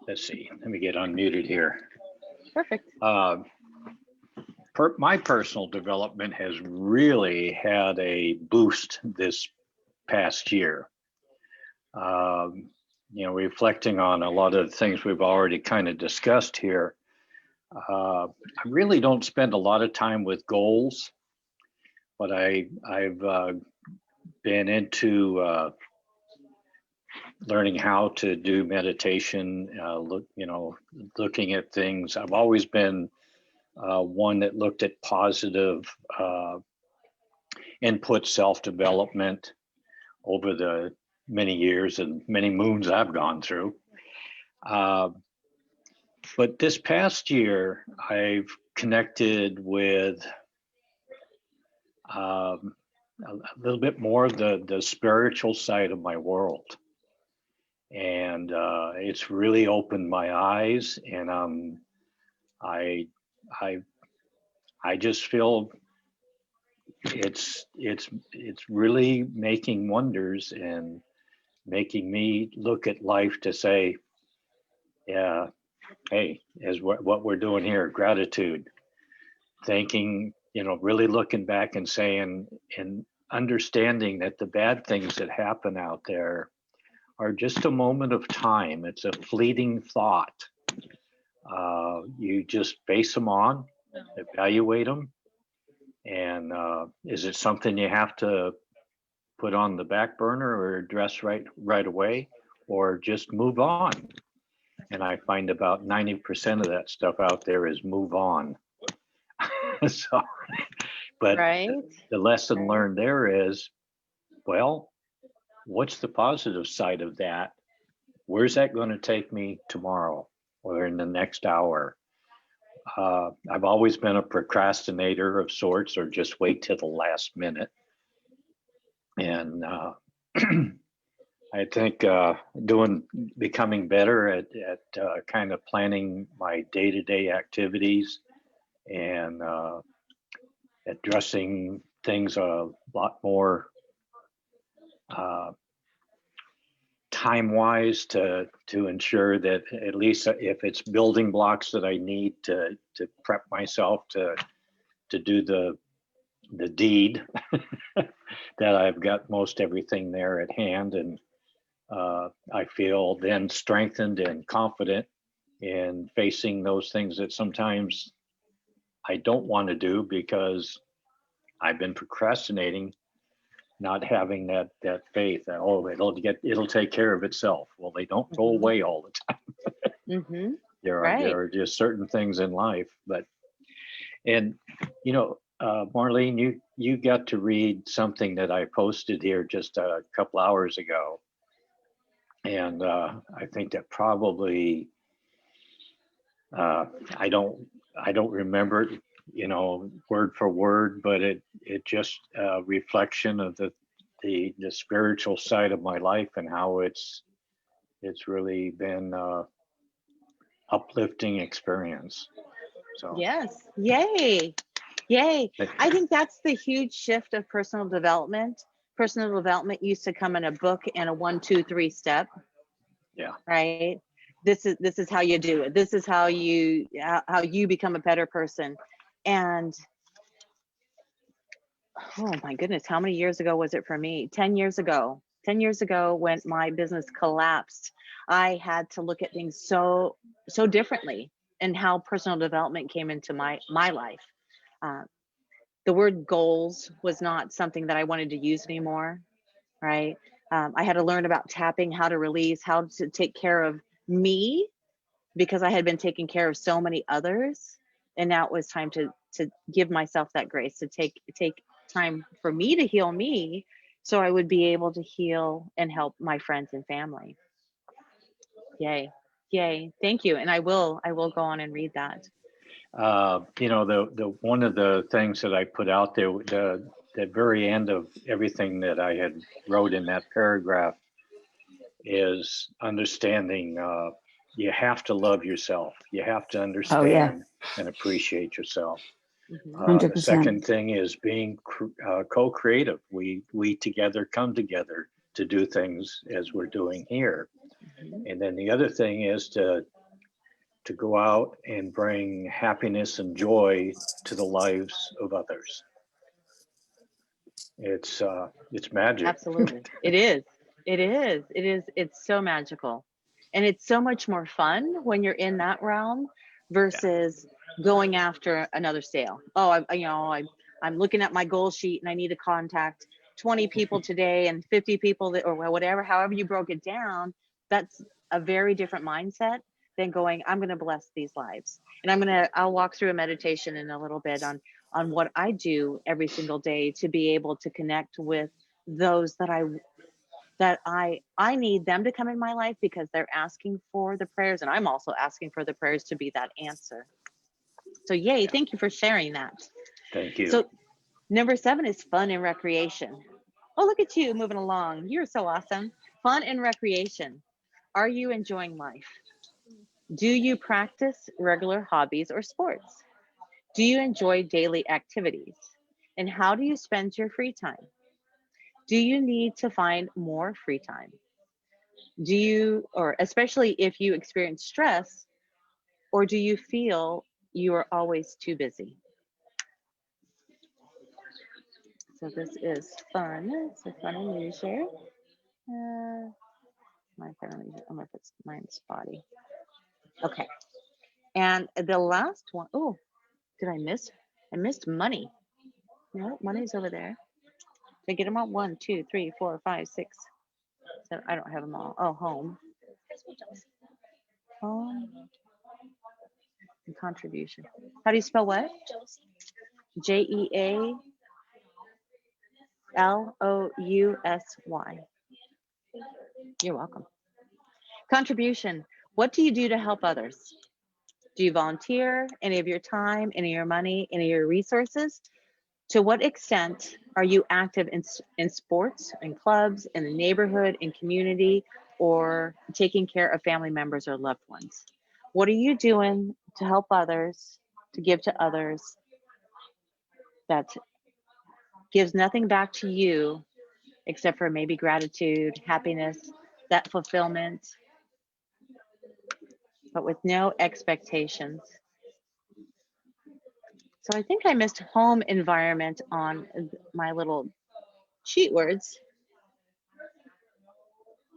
S4: Let's see, let me get unmuted here.
S1: Perfect.
S4: My personal development has really had a boost this past year. Reflecting on a lot of the things we've already kind of discussed here, I really don't spend a lot of time with goals, but I've been into learning how to do meditation, looking at things. I've always been one that looked at positive input self-development over the many years and many moons I've gone through. But this past year, I've connected with a little bit more of the spiritual side of my world. And it's really opened my eyes, and I just feel it's really making wonders and making me look at life to say, yeah, hey, as what we're doing here, gratitude. thinking, really looking back and saying and understanding that the bad things that happen out there are just a moment of time. It's a fleeting thought. You just base them on, evaluate them, and is it something you have to put on the back burner or address right away, or just move on? And I find about 90% of that stuff out there is move on. So, but
S1: Right.
S4: the lesson learned there is, well, what's the positive side of that? Where's that going to take me tomorrow or in the next hour? I've always been a procrastinator of sorts, or just wait till the last minute. And I think becoming better at kind of planning my day-to-day activities and addressing things a lot more time-wise to ensure that at least if it's building blocks that I need to prep myself to do the deed, that I've got most everything there at hand, and I feel then strengthened and confident in facing those things that sometimes I don't want to do because I've been procrastinating, not having that faith that, oh, it'll take care of itself. Well, they don't go away all the time.
S1: Mm-hmm.
S4: There are just certain things in life, and Marlene, you got to read something that I posted here just a couple hours ago, and I think that probably I don't remember it, word for word, but it just a reflection of the spiritual side of my life and how it's really been uplifting experience. So
S1: Yes. Yay. Yay. I think that's the huge shift of personal development. Personal development used to come in a book and a 1, 2, 3 step.
S4: Yeah.
S1: Right. This is how you do it. This is how you become a better person. And oh my goodness, how many years ago was it for me? 10 years ago. 10 years ago, when my business collapsed, I had to look at things so differently, and how personal development came into my life. The word goals was not something that I wanted to use anymore, right? I had to learn about tapping, how to release, how to take care of me, because I had been taking care of so many others. And now it was time to give myself that grace, to take time for me to heal me, so I would be able to heal and help my friends and family. Yay. Yay. Thank you. And I will go on and read that.
S4: The one of the things that I put out there, the very end of everything that I had wrote in that paragraph, is understanding you have to love yourself. You have to understand and appreciate yourself.
S1: Mm-hmm.
S4: The second thing is being co-creative. We together come together to do things as we're doing here.
S1: Mm-hmm.
S4: And then the other thing is to go out and bring happiness and joy to the lives of others. It's magic.
S1: Absolutely. It is. It is. It is. It's so magical. And it's so much more fun when you're in that realm versus going after another sale. Oh, I'm looking at my goal sheet and I need to contact 20 people today and 50 people or whatever, however you broke it down. That's a very different mindset than going, I'm going to bless these lives. And I'll walk through a meditation in a little bit on what I do every single day to be able to connect with those that I need them to come in my life, because they're asking for the prayers, and I'm also asking for the prayers to be that answer. So yay, thank you for sharing that.
S4: Thank you.
S1: So number 7 is fun and recreation. Oh, look at you moving along. You're so awesome. Fun and recreation. Are you enjoying life? Do you practice regular hobbies or sports? Do you enjoy daily activities? And how do you spend your free time? Do you need to find more free time? Do you, or especially if you experience stress, or do you feel you are always too busy? So this is fun. So fun and leisure. My fun and leisure. I'm gonna put mine spotty. Okay. And the last one, oh, did I miss? I missed money. No, money's over there. Did I get them all? 1, 2, 3, 4, 5, 6, 7. I don't have them all. Oh, home. Home. And contribution. How do you spell what? JEALOUSY. You're welcome. Contribution. What do you do to help others? Do you volunteer any of your time, any of your money, any of your resources? To what extent are you active in sports, in clubs, in the neighborhood, in community, or taking care of family members or loved ones? What are you doing to help others, to give to others that gives nothing back to you except for maybe gratitude, happiness, that fulfillment, but with no expectations? So I think I missed home environment on my little sheet words.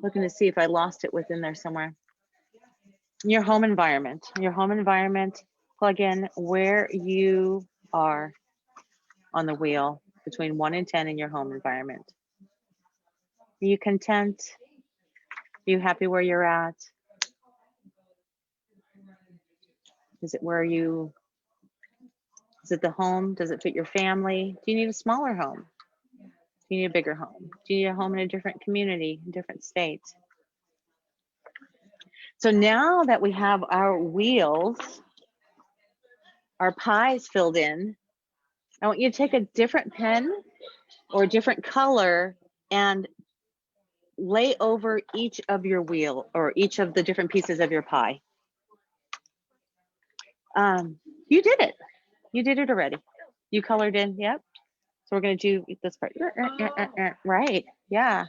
S1: Looking to see if I lost it within there somewhere. Your home environment, plug in where you are on the wheel between 1 and 10 in your home environment. Are you content? Are you happy where you're at? Is it is it the home? Does it fit your family? Do you need a smaller home? Do you need a bigger home? Do you need a home in a different community, a different state? So now that we have our wheels, our pies filled in, I want you to take a different pen or a different color and lay over each of your wheel or each of the different pieces of your pie. You did it. You did it already. You colored in, yep. So we're gonna do this part. Right, yeah.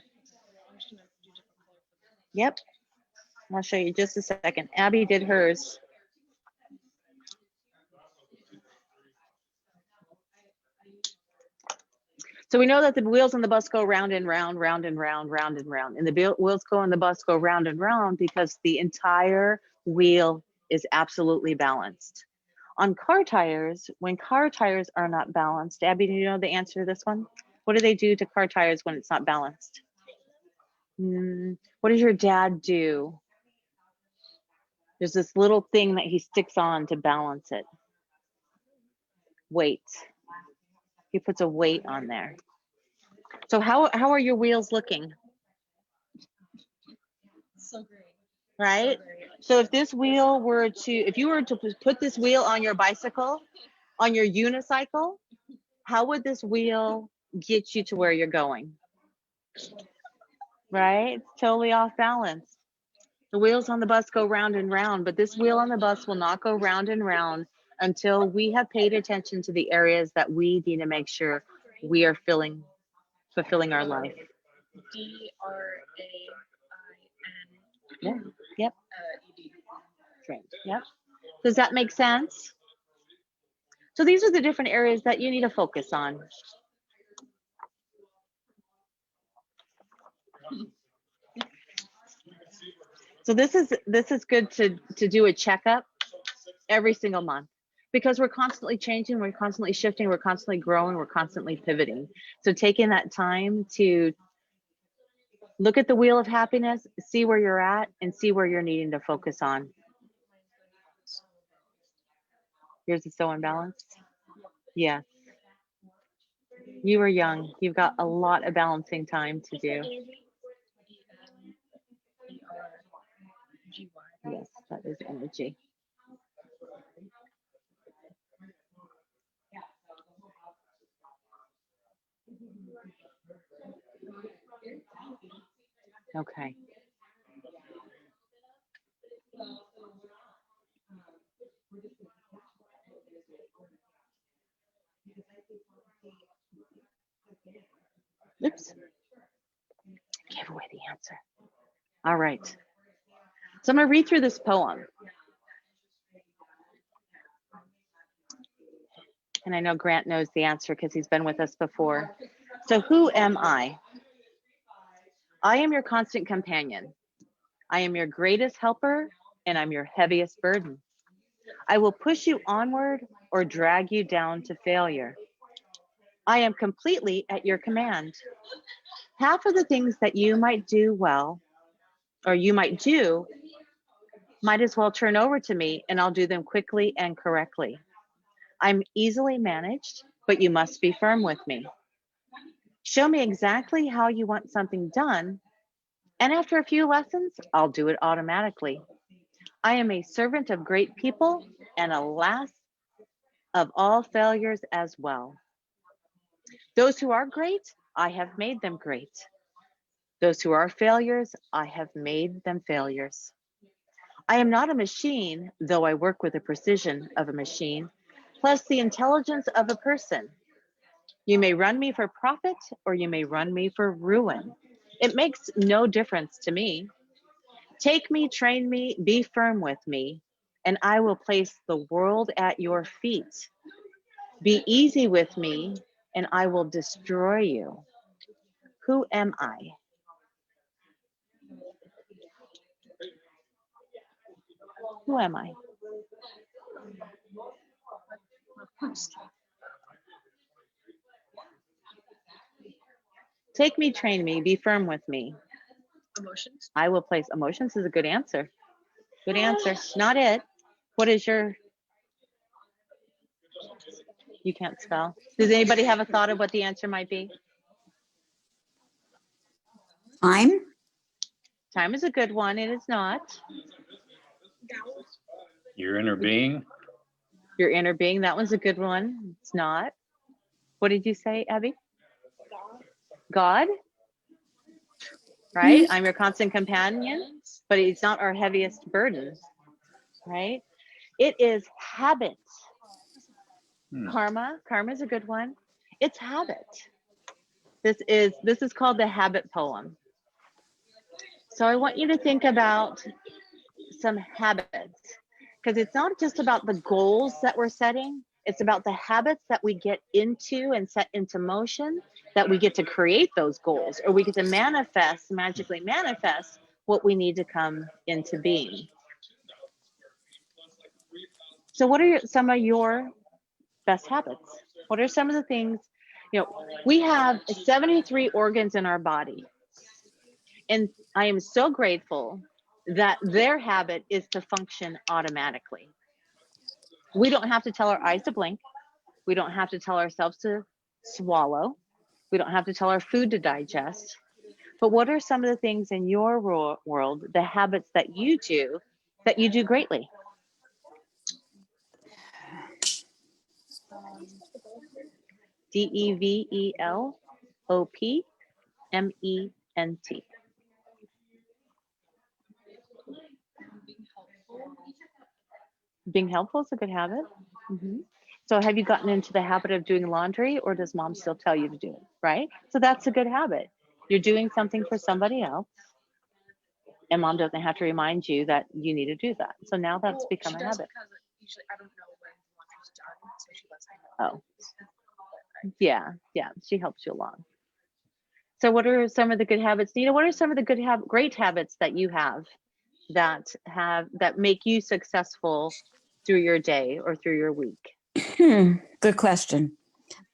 S1: Yep, I'll show you just a second. Abby did hers. So we know that the wheels on the bus go round and round, round and round, round and round. And the wheels on the bus go round and round because the entire wheel is absolutely balanced. On car tires, when car tires are not balanced, Abby, do you know the answer to this one? What do they do to car tires when it's not balanced? What does your dad do? There's this little thing that he sticks on to balance it. Weight. He puts a weight on there. So how are your wheels looking?
S5: So great.
S1: Right? So if this wheel were to, if you were to put this wheel on your bicycle, on your unicycle, how would this wheel get you to where you're going? Right? It's totally off balance. The wheels on the bus go round and round, but this wheel on the bus will not go round and round until we have paid attention to the areas that we need to make sure we are fulfilling our life.
S5: DRAIN.
S1: Yep.
S5: ED.
S1: Trained. Yep. Does that make sense? So these are the different areas that you need to focus on. So this is good to do a checkup every single month, because we're constantly changing, we're constantly shifting, we're constantly growing, we're constantly pivoting. So taking that time to look at the wheel of happiness, see where you're at, and see where you're needing to focus on. Yours is so unbalanced. Yes. You are young. You've got a lot of balancing time to do. Yes, that is energy. Okay. Oops. Gave away the answer. All right. So I'm going to read through this poem. And I know Grant knows the answer because he's been with us before. So who am I? I am your constant companion. I am your greatest helper, and I'm your heaviest burden. I will push you onward or drag you down to failure. I am completely at your command. Half of the things that you might do well, or you might do, might as well turn over to me and I'll do them quickly and correctly. I'm easily managed, but you must be firm with me. Show me exactly how you want something done, and after a few lessons, I'll do it automatically. I am a servant of great people and alas, of all failures as well. Those who are great, I have made them great. Those who are failures, I have made them failures. I am not a machine, though I work with the precision of a machine, plus the intelligence of a person. You may run me for profit or you may run me for ruin. It makes no difference to me. Take me, train me, be firm with me, and I will place the world at your feet. Be easy with me, and I will destroy you. Who am I? Who am I? Take me, train me, be firm with me. Emotions. I will place emotions is a good answer. Good answer. Not it. What is your, you can't spell. Does anybody have a thought of what the answer might be?
S3: Time?
S1: Time is a good one. It is not.
S4: Your inner being.
S1: Your inner being. That one's a good one. It's not. What did you say, Abby? God? Right? I'm your constant companion, but it's not our heaviest burden, right? It is habit. Karma is a good one. It's habit. This is called the habit poem. So I want you to think about some habits, because it's not just about the goals that we're setting, it's about the habits that we get into and set into motion, that we get to create those goals, or we get to manifest, magically manifest what we need to come into being. So what are some of your best habits? What are some of the things, we have 73 organs in our body. And I am so grateful that their habit is to function automatically. We don't have to tell our eyes to blink. We don't have to tell ourselves to swallow. We don't have to tell our food to digest. But what are some of the things in your world, the habits that you do greatly? DEVELOPMENT. Being helpful is a good habit. So have you gotten into the habit of doing laundry, or does mom still tell you to do it, right? So that's a good habit. You're doing something for somebody else, and mom doesn't have to remind you that you need to do that. So now that's become a habit.
S5: Usually I don't know when laundry's done, so she lets me know.
S1: Oh, yeah, she helps you along. So what are some of the good habits, Nita? What are some of the great habits that you have that make you successful through your day or through your week?
S3: Good question.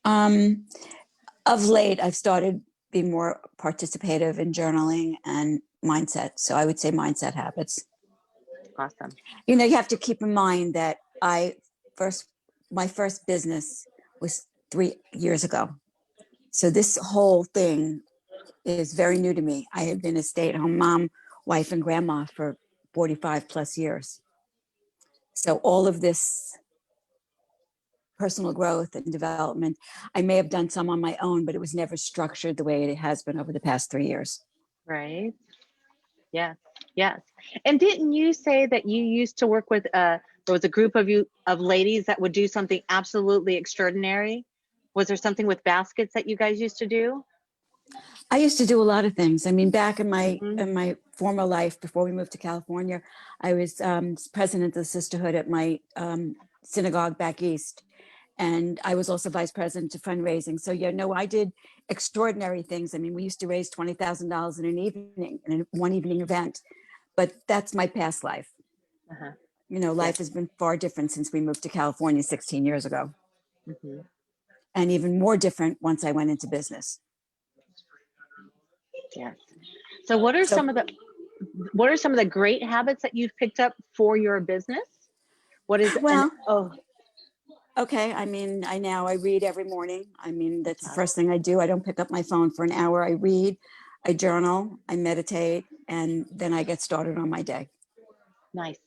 S3: Of late, I've started being more participative in journaling and mindset. So I would say mindset habits.
S1: Awesome.
S3: You have to keep in mind that my first business was 3 years ago. So this whole thing is very new to me. I had been a stay-at-home mom, wife, and grandma for 45 plus years. So all of this personal growth and development, I may have done some on my own, but it was never structured the way it has been over the past 3 years.
S1: Right. Yes. And didn't you say that you used to work with there was a group of ladies that would do something absolutely extraordinary? Was there something with baskets that you guys used to do?
S3: I used to do a lot of things. I mean, back in my former life, before we moved to California, I was president of the sisterhood at my synagogue back east. And I was also vice president of fundraising. So, you know, I did extraordinary things. I mean, we used to raise $20,000 in an evening, in a one evening event, but that's my past life.
S1: Uh-huh.
S3: You know, life has been far different since we moved to California 16 years ago,
S1: Mhm.
S3: and even more different once I went into business.
S1: Yes. So what are
S3: So-
S1: some of the great habits that you've picked up for your business? What is
S3: Well,
S1: oh,
S3: okay. I mean, I read every morning. I mean, that's the
S1: job.
S3: first thing I do. I don't pick up my phone for an hour. I read, I journal, I meditate, and then I get started on my day.
S1: Nice.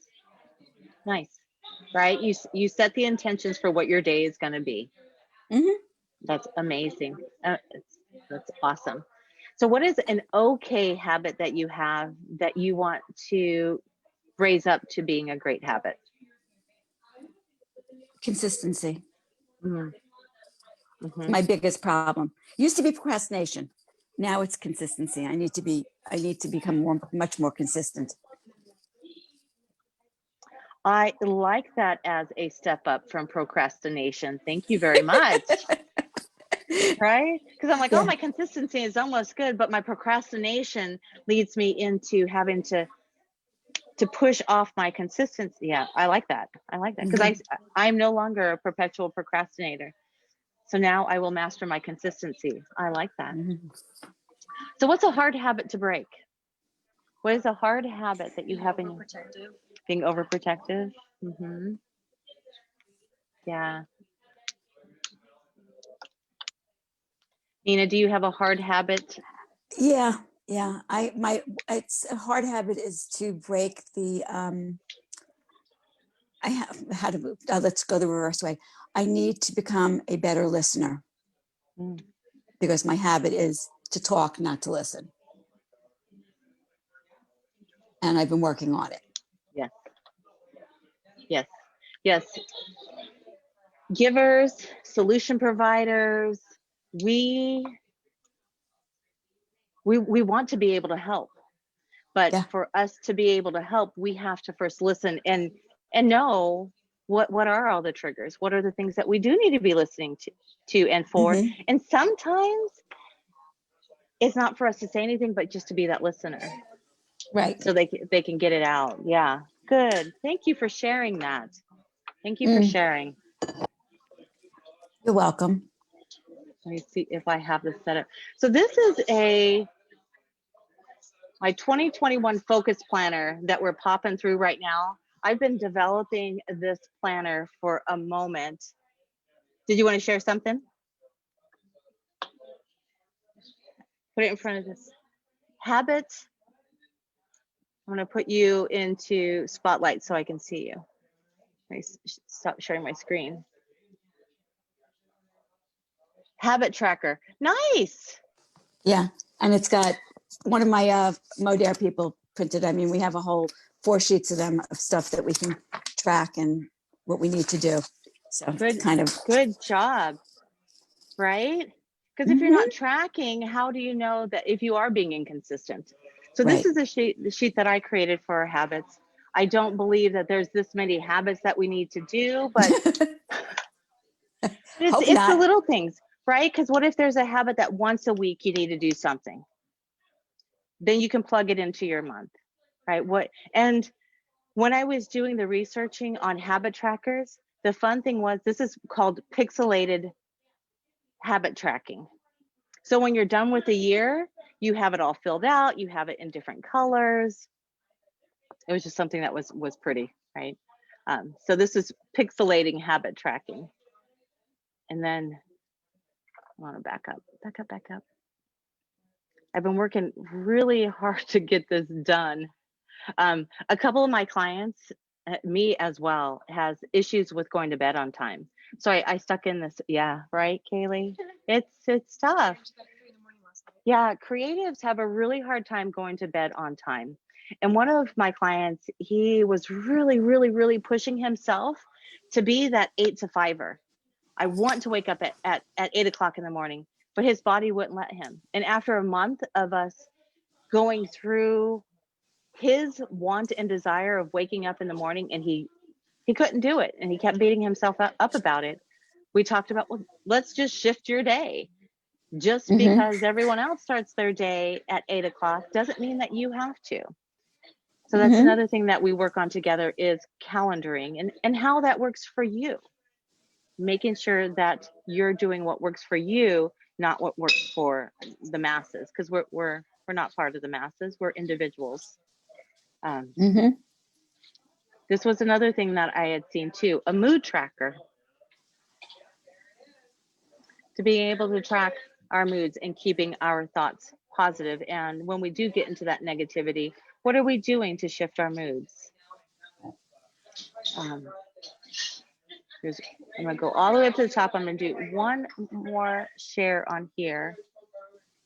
S1: Right? You set the intentions for what your day is going to be.
S3: Mhm.
S1: That's amazing. That's awesome. So what is an okay habit that you have that you want to raise up to being a great habit?
S3: Consistency.
S1: Mm. Mhm.
S3: My biggest problem used to be procrastination. Now it's consistency. I need to become much more consistent.
S1: I like that as a step up from procrastination. Thank you very much. Right? Because I'm like,
S3: Yeah.
S1: oh, my consistency is almost good, but my procrastination leads me into having to push off my consistency. Yeah, I like that. Because I'm no longer a perpetual procrastinator. So now I will master my consistency. I like that.
S3: Mhm.
S1: So what's a hard habit to break? What is a hard habit that you have in
S5: Protective.
S1: being overprotective? Mm-hmm. Yeah. Nina, do you have a hard habit?
S3: Yeah, yeah. It's a hard habit is to break the I have how to let's go the reverse way. I need to become a better listener
S1: Mm.
S3: because my habit is to talk, not to listen. And I've been working on it.
S1: Yes. Yes. Yes. Givers, solution providers, we want to be able to help. But
S3: Yeah.
S1: for us to be able to help, we have to first listen and know what are all the triggers? What are the things that we do need to be listening to and for?
S3: Mhm.
S1: And sometimes it's not for us to say anything, but just to be that listener
S3: Right.
S1: so they can get it out. Yeah. Good. Thank you for sharing that. Thank you for
S3: Mm.
S1: sharing.
S3: You're welcome.
S1: Let me see if I have this set up. So this is my 2021 focus planner that we're popping through right now. I've been developing this planner for a moment. Did you want to share something? Put it in front of this. Habits. I'm going to put you into spotlight so I can see you. Let me stop sharing my screen. Habit tracker. Nice.
S3: Yeah. And it's got one of my Modere people printed. I mean, we have a whole 4 sheets of them of stuff that we can track and what we need to do. So
S1: Good.
S3: kind of
S1: Good job. Right? Because if you're not tracking, how do you know that if you are being inconsistent? So this
S3: Right.
S1: is the sheet that I created for our habits. I don't believe that there's this many habits that we need to do, but
S3: Hope
S1: it's the
S3: not.
S1: little things, right? Because what if there's a habit that once a week you need to do something? Then you can plug it into your month, right? And when I was doing the researching on habit trackers, the fun thing was this is called pixelated habit tracking. So when you're done with the year, you have it all filled out, you have it in different colors. It was just something that was pretty, right? So this is pixelating habit tracking. And then I want to back up. I've been working really hard to get this done. A couple of my clients, me as well, has issues with going to bed on time. So I stuck in this, yeah, right, Kaylee? It's tough. Yeah, creatives have a really hard time going to bed on time. And one of my clients, he was really, really, really pushing himself to be that 8 to 5er. I want to wake up at 8 o'clock in the morning, but his body wouldn't let him. And after a month of us going through his want and desire of waking up in the morning, and he couldn't do it, and he kept beating himself up about it. We talked about, well, let's just shift your day. Just
S3: Mhm.
S1: because everyone else starts their day at 8 o'clock doesn't mean that you have to. So that's
S3: Mhm.
S1: another thing that we work on together is calendaring and how that works for you. Making sure that you're doing what works for you, not what works for the masses, because we're not part of the masses. We're individuals.
S3: Mhm.
S1: This was another thing that I had seen too, a mood tracker, to being able to track our moods and keeping our thoughts positive. And when we do get into that negativity, what are we doing to shift our moods? I'm gonna go all the way up to the top. I'm gonna do one more share on here.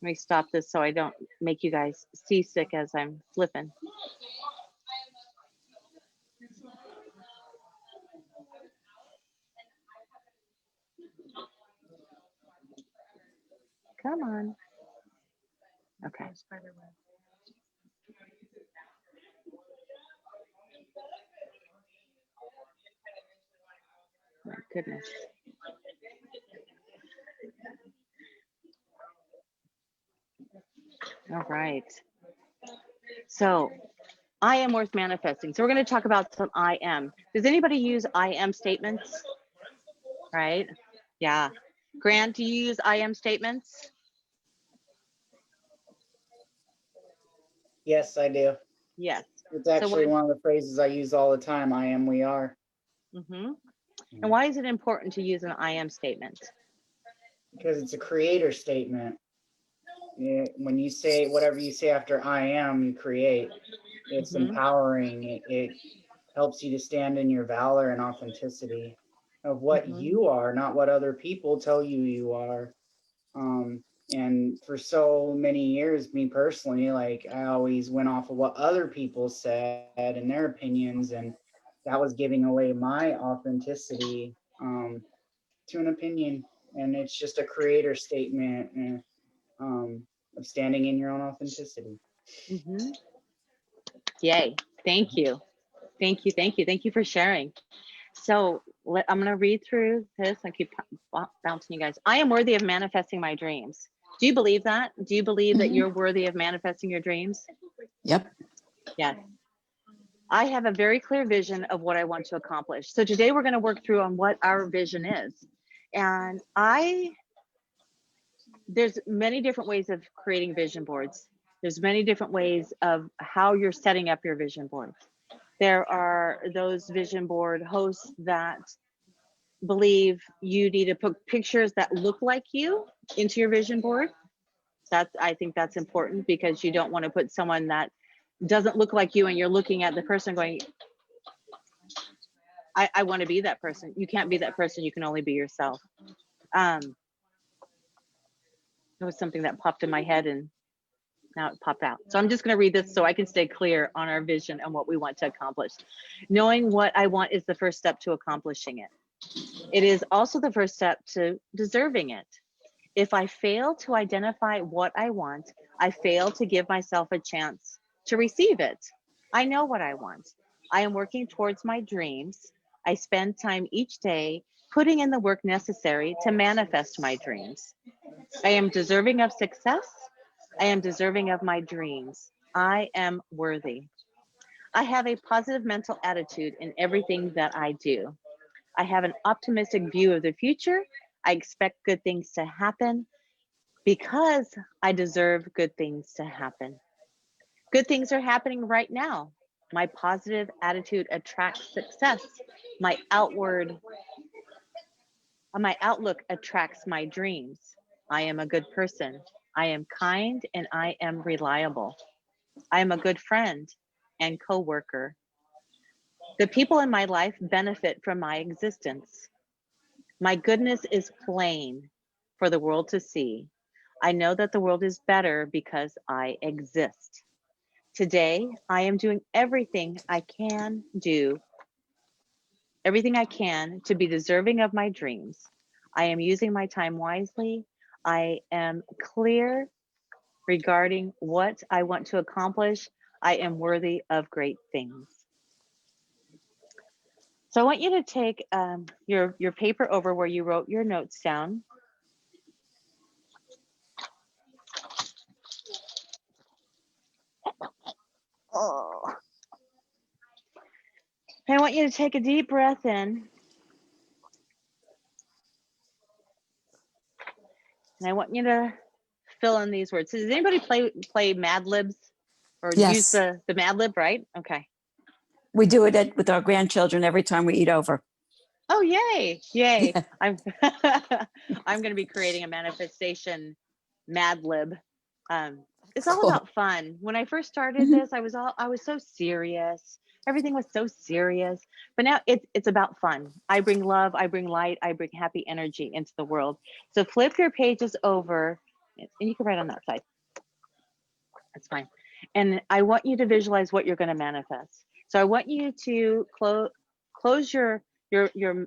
S1: Let me stop this so I don't make you guys seasick as I'm flipping. Come on. Okay. My goodness. All right. So I am worth manifesting. So we're going to talk about some I am. Does anybody use I am statements? Right? Yeah. Grant, do you use I am statements?
S2: Yes, I do.
S1: Yes.
S2: It's
S1: So
S2: actually one of the phrases I use all the time. I am, we are.
S1: And why is it important to use an I am statement?
S2: Because it's a creator statement. When you say whatever you say after I am, you create. It's empowering. It helps you to stand in your valor and authenticity of what you are, not what other people tell you you are. And for so many years, me personally, like I always went off of what other people said and their opinions, and that was giving away my authenticity to an opinion. And it's just a creator statement of standing in your own authenticity.
S1: Yay. Thank you. Thank you. Thank you. Thank you for sharing. So I'm going to read through this. I keep bouncing you guys. I am worthy of manifesting my dreams. Do you believe that? Do you believe that you're worthy of manifesting your dreams?
S3: Yep.
S1: Yes. I have a very clear vision of what I want to accomplish. So today we're going to work through on what our vision is. And there's many different ways of creating vision boards. There's many different ways of how you're setting up your vision board. There are those vision board hosts that believe you need to put pictures that look like you into your vision board. I think that's important because you don't want to put someone that doesn't look like you and you're looking at the person going, I want to be that person. You can't be that person. You can only be yourself. It was something that popped in my head and now it popped out. So I'm just going to read this so I can stay clear on our vision and what we want to accomplish. Knowing what I want is the first step to accomplishing it. It is also the first step to deserving it. If I fail to identify what I want, I fail to give myself a chance to receive it. I know what I want. I am working towards my dreams. I spend time each day putting in the work necessary to manifest my dreams. I am deserving of success. I am deserving of my dreams. I am worthy. I have a positive mental attitude in everything that I do. I have an optimistic view of the future. I expect good things to happen because I deserve good things to happen. Good things are happening right now. My positive attitude attracts success. My outlook attracts my dreams. I am a good person. I am kind and I am reliable. I am a good friend and coworker. The people in my life benefit from my existence. My goodness is plain for the world to see. I know that the world is better because I exist. Today, I am doing everything I can to be deserving of my dreams. I am using my time wisely. I am clear regarding what I want to accomplish. I am worthy of great things. So I want you to take your paper over where you wrote your notes down. Oh. I want you to take a deep breath in. And I want you to fill in these words. Does anybody play Mad Libs or use
S3: Yes.
S1: the Mad Lib, right? Okay.
S3: We do it with our grandchildren every time we eat over.
S1: Oh, yay. Yay.
S3: Yeah.
S1: I'm I'm going to be creating a manifestation Mad Lib. It's all
S3: Cool.
S1: about fun. When I first started this, I was so serious. Everything was so serious. But now it's about fun. I bring love, I bring light, I bring happy energy into the world. So flip your pages over, and you can write on that side. That's fine. And I want you to visualize what you're going to manifest. So I want you to close your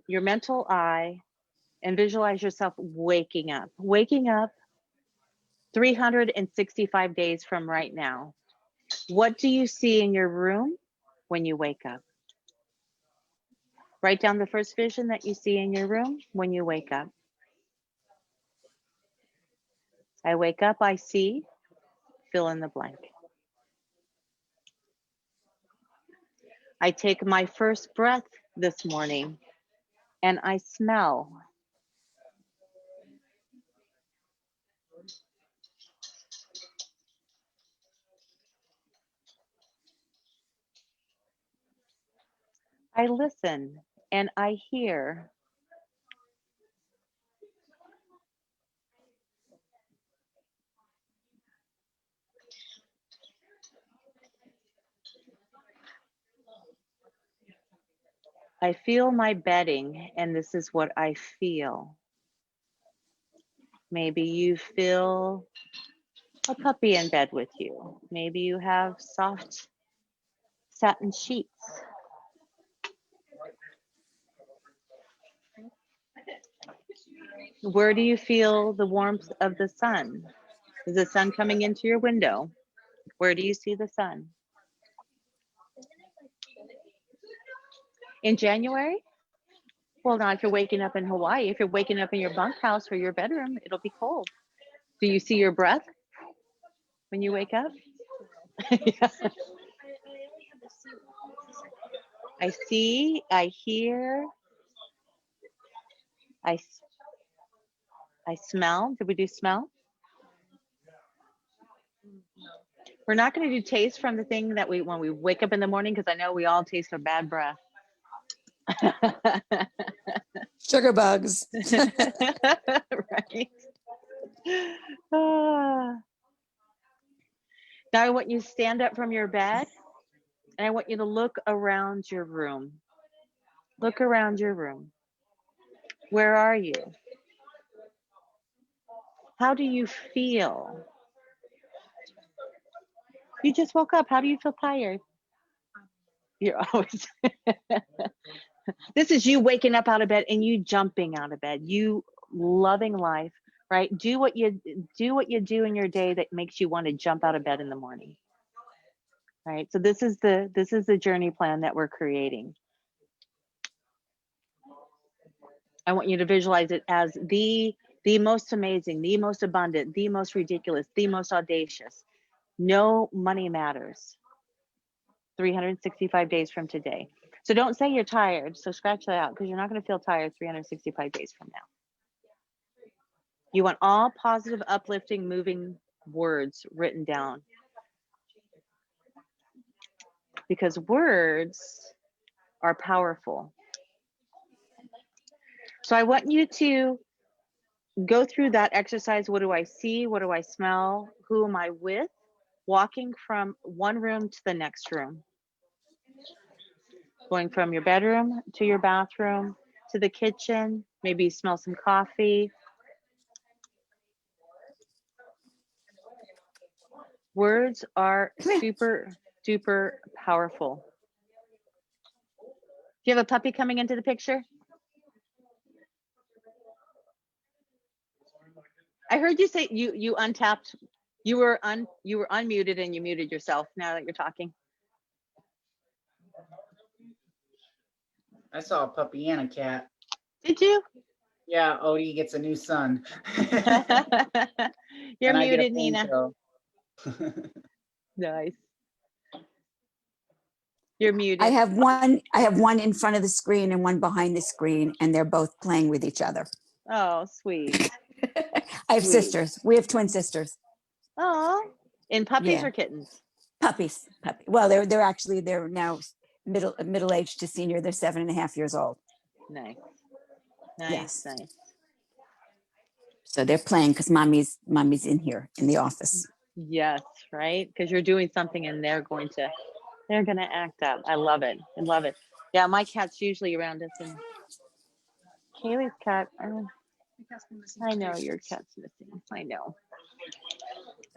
S1: mental eye and visualize yourself waking up 365 days from right now. What do you see in your room when you wake up? Write down the first vision that you see in your room when you wake up. I wake up, I see, fill in the blank. I take my first breath this morning and I smell. I listen and I hear. I feel my bedding and this is what I feel. Maybe you feel a puppy in bed with you. Maybe you have soft satin sheets. Where do you feel the warmth of the sun? Is the sun coming into your window? Where do you see the sun? In January? Well, not if you're waking up in Hawaii. If you're waking up in your bunkhouse or your bedroom, it'll be cold. Do you see your breath when you wake up? Yeah. I see, I hear, I smell. Did we do smell? We're not going to do taste from the thing that when we wake up in the morning, because I know we all taste our bad breath.
S3: Sugar bugs.
S1: Right. Now I want you to stand up from your bed and I want you to look around your room. Look around your room. Where are you? How do you feel? You just woke up. How do you feel tired? You're always. This is you waking up out of bed and you jumping out of bed. You loving life, right? Do what you do in your day that makes you want to jump out of bed in the morning. Right? So this is the journey plan that we're creating. I want you to visualize it as the most amazing, the most abundant, the most ridiculous, the most audacious. No money matters. 365 days from today. So don't say you're tired. So scratch that out because you're not going to feel tired 365 days from now. You want all positive, uplifting, moving words written down. Because words are powerful. So I want you to go through that exercise. What do I see? What do I smell? Who am I with? Walking from one room to the next room. Going from your bedroom to your bathroom to the kitchen. Maybe you smell some coffee. Words are super duper powerful. Do you have a puppy coming into the picture? I heard you say you untapped. You were unmuted and you muted yourself now that you're talking.
S2: I saw a puppy and a cat.
S1: Did you?
S2: Yeah, Odie gets a new son.
S1: You're
S2: And I get a
S1: muted, Nina.
S2: ponytail.
S1: Nice. You're muted.
S3: I have one in front of the screen and one behind the screen, and they're both playing with each other.
S1: Oh, sweet.
S3: I have
S1: Sweet.
S3: sisters. We have twin sisters.
S1: Oh, in puppies
S3: Yeah.
S1: or kittens?
S3: Puppies. Well, they're now middle aged to senior. They're 7.5 years old.
S1: Nice. Nice,
S3: Yes.
S1: nice.
S3: So they're playing because mommy's in here in the office.
S1: Yes, right? Because you're doing something and they're gonna act up. I love it. I love it. Yeah, my cat's usually around us, and Kaylee's cat. I know your cat's missing. I know.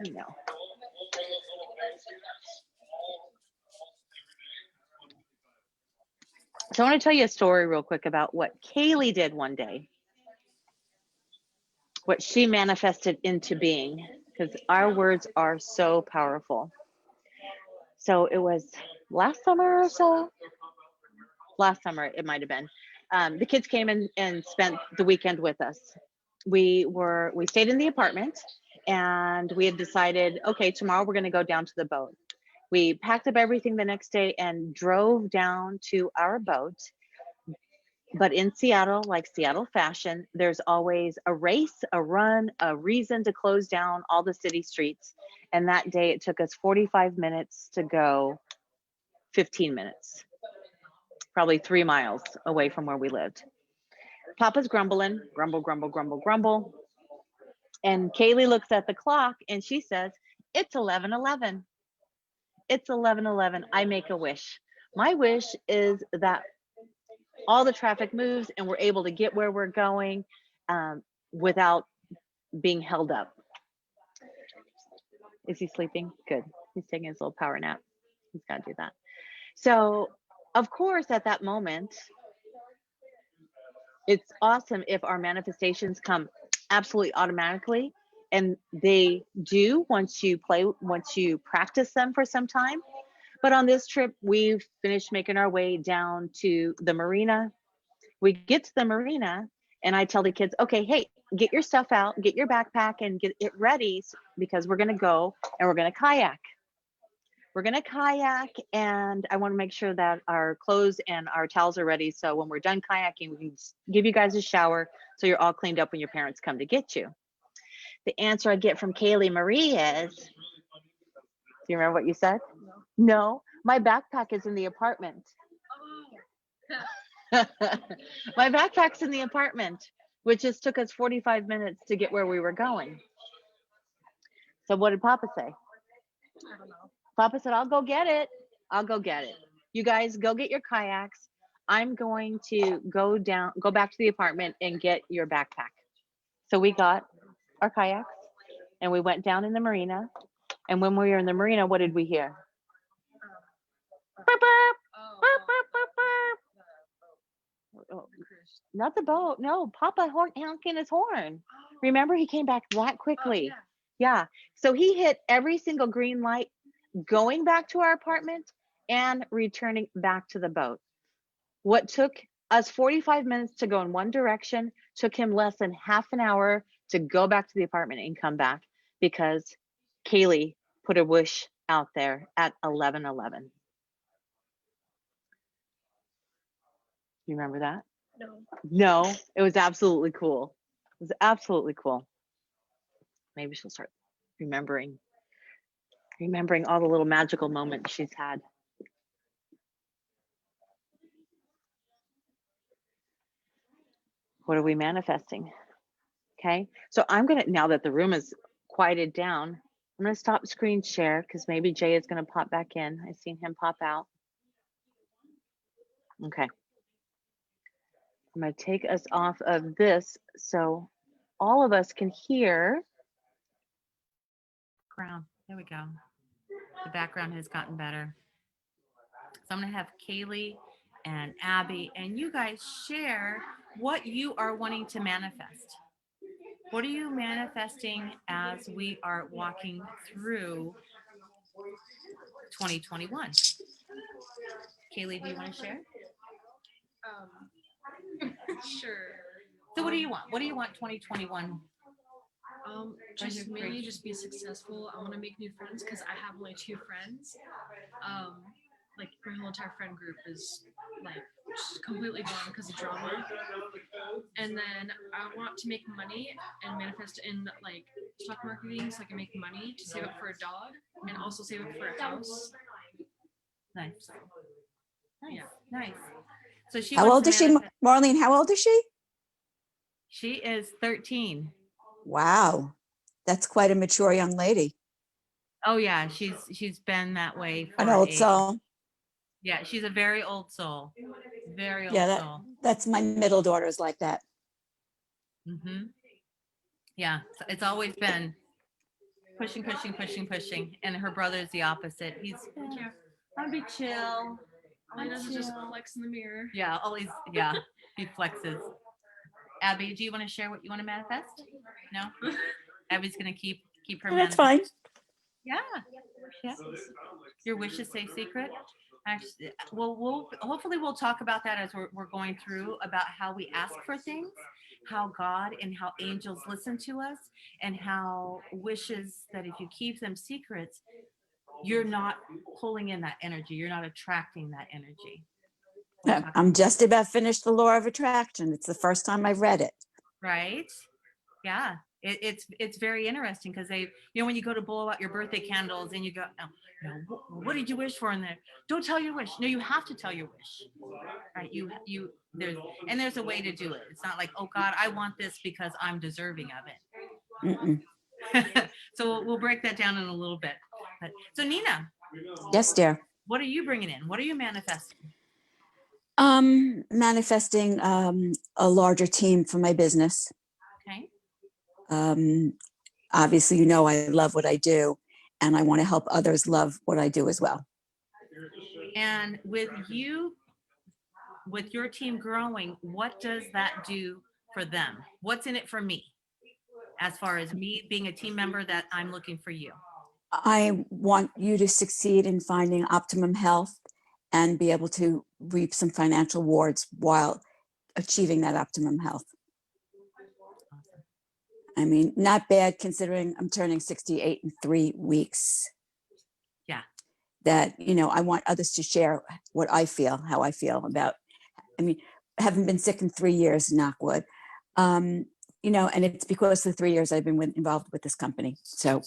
S1: I know. So I want to tell you a story real quick about what Kaylee did one day, what she manifested into being, because our words are so powerful. So it was last summer or so. Last summer, it might have been. The kids came in and spent the weekend with us. We stayed in the apartment, and we had decided, okay, tomorrow we're going to go down to the boat. We packed up everything the next day and drove down to our boat. But in Seattle, like Seattle fashion, there's always a race, a run, a reason to close down all the city streets. And that day it took us 45 minutes to go 15 minutes, probably 3 miles away from where we lived. Papa's grumbling, grumble, grumble, grumble, grumble. And Kaylee looks at the clock and she says, it's 11:11. It's 11:11. I make a wish. My wish is that all the traffic moves and we're able to get where we're going without being held up. Is he sleeping? Good. He's taking his little power nap. He's got to do that. So, of course, at that moment, it's awesome if our manifestations come absolutely automatically, and they do once you practice them for some time. But on this trip, we've finished making our way down to the marina. We get to the marina and I tell the kids, okay, hey, get your stuff out, get your backpack and get it ready because we're going to go and we're going to kayak. We're going to kayak, and I want to make sure that our clothes and our towels are ready. So when we're done kayaking, we can give you guys a shower so you're all cleaned up when your parents come to get you. The answer I get from Kaylee Marie is, do you remember what you said? No, my backpack is in the apartment. My backpack's in the apartment, which just took us 45 minutes to get where we were going. So what did Papa say?
S5: I don't know.
S1: Papa said, I'll go get it. I'll go get it. You guys go get your kayaks. I'm going to go back to the apartment and get your backpack. So we got our kayaks and we went down in the marina. And when we were in the marina, what did we hear? Burp, burp, burp, burp, burp, burp. Oh, not the boat. No, Papa honking his horn. Remember, he came back that quickly. Yeah. So he hit every single green light going back to our apartment and returning back to the boat. What took us 45 minutes to go in one direction took him less than half an hour to go back to the apartment and come back because Kaylee put a wish out there at 11:11. You remember that? No, it was absolutely cool. It was absolutely cool. Maybe she'll start remembering all the little magical moments she's had. What are we manifesting? Okay, so I'm gonna, now that the room is quieted down, I'm gonna stop screen share because maybe Jay is gonna pop back in. I've seen him pop out. Okay. I'm gonna take us off of this so all of us can hear.
S6: Background. There we go. The background has gotten better. So I'm going to have Kaylee and Abby and you guys share what you are wanting to manifest. What are you manifesting as we are walking through 2021? Kaylee, do you want to share?
S5: Sure.
S6: So what do you want? What do you want 2021?
S5: Just
S6: your
S5: mainly
S6: great-
S5: just be successful. I want to make new friends because I have only 2 friends. Like my whole entire friend group is like just completely gone because of drama. And then I want to make money and manifest in like stock marketing so I can make money to save up for a dog and also save up for a house.
S6: Nice.
S5: So
S6: Nice.
S5: yeah.
S6: Nice. So she
S3: How
S6: wants
S3: old
S6: to
S3: is she,
S6: manifest-
S3: Marlene? How old is she?
S6: She is 13.
S3: Wow, that's quite a mature young lady.
S6: Oh yeah, she's been that way for
S3: An old
S6: a
S3: soul.
S6: yeah, she's a very old soul. Very old
S3: Yeah,
S6: soul.
S3: that's my middle daughter's like that.
S6: Mm-hmm. Yeah, so it's always been pushing, pushing, pushing, pushing. And her brother's the opposite. He's I'll be chill.
S5: All he does is just
S6: chill.
S5: flex in the mirror.
S6: Yeah, always yeah, he flexes. Abby, do you want to share what you want to manifest? No? Abby's gonna keep her
S3: That's
S6: manifest.
S3: fine.
S6: Yeah. Yeah. Your wishes stay secret. Actually, we'll hopefully we'll talk about that as we're going through about how we ask for things, how God and how angels listen to us, and how wishes that if you keep them secrets, you're not pulling in that energy. You're not attracting that energy. We'll talk-
S3: I'm just about finished the Law of Attraction. It's the first time I've read it.
S6: right? Yeah. It's very interesting because they, when you go to blow out your birthday candles and you go, what did you wish for in there? Don't tell your wish. No, you have to tell your wish. Right? There's a way to do it. It's not like, oh God, I want this because I'm deserving of
S3: Mm-mm.
S6: it. So we'll break that down in a little bit. So Nina,
S3: Yes, dear.
S6: what are you bringing in? What are you manifesting?
S3: Manifesting a larger team for my business.
S6: Okay.
S3: Obviously, I love what I do, and I want to help others love what I do as well.
S6: And with your team growing, what does that do for them? What's in it for me? As far as me being a team member that I'm looking for you.
S3: I want you to succeed in finding optimum health and be able to reap some financial rewards while achieving that optimum health. I mean, not bad considering I'm turning 68 in 3 weeks.
S6: Yeah.
S3: That, I want others to share what I feel, how I feel about, I haven't been sick in 3 years, knock wood. And it's because of the 3 years I've been involved with this company. So,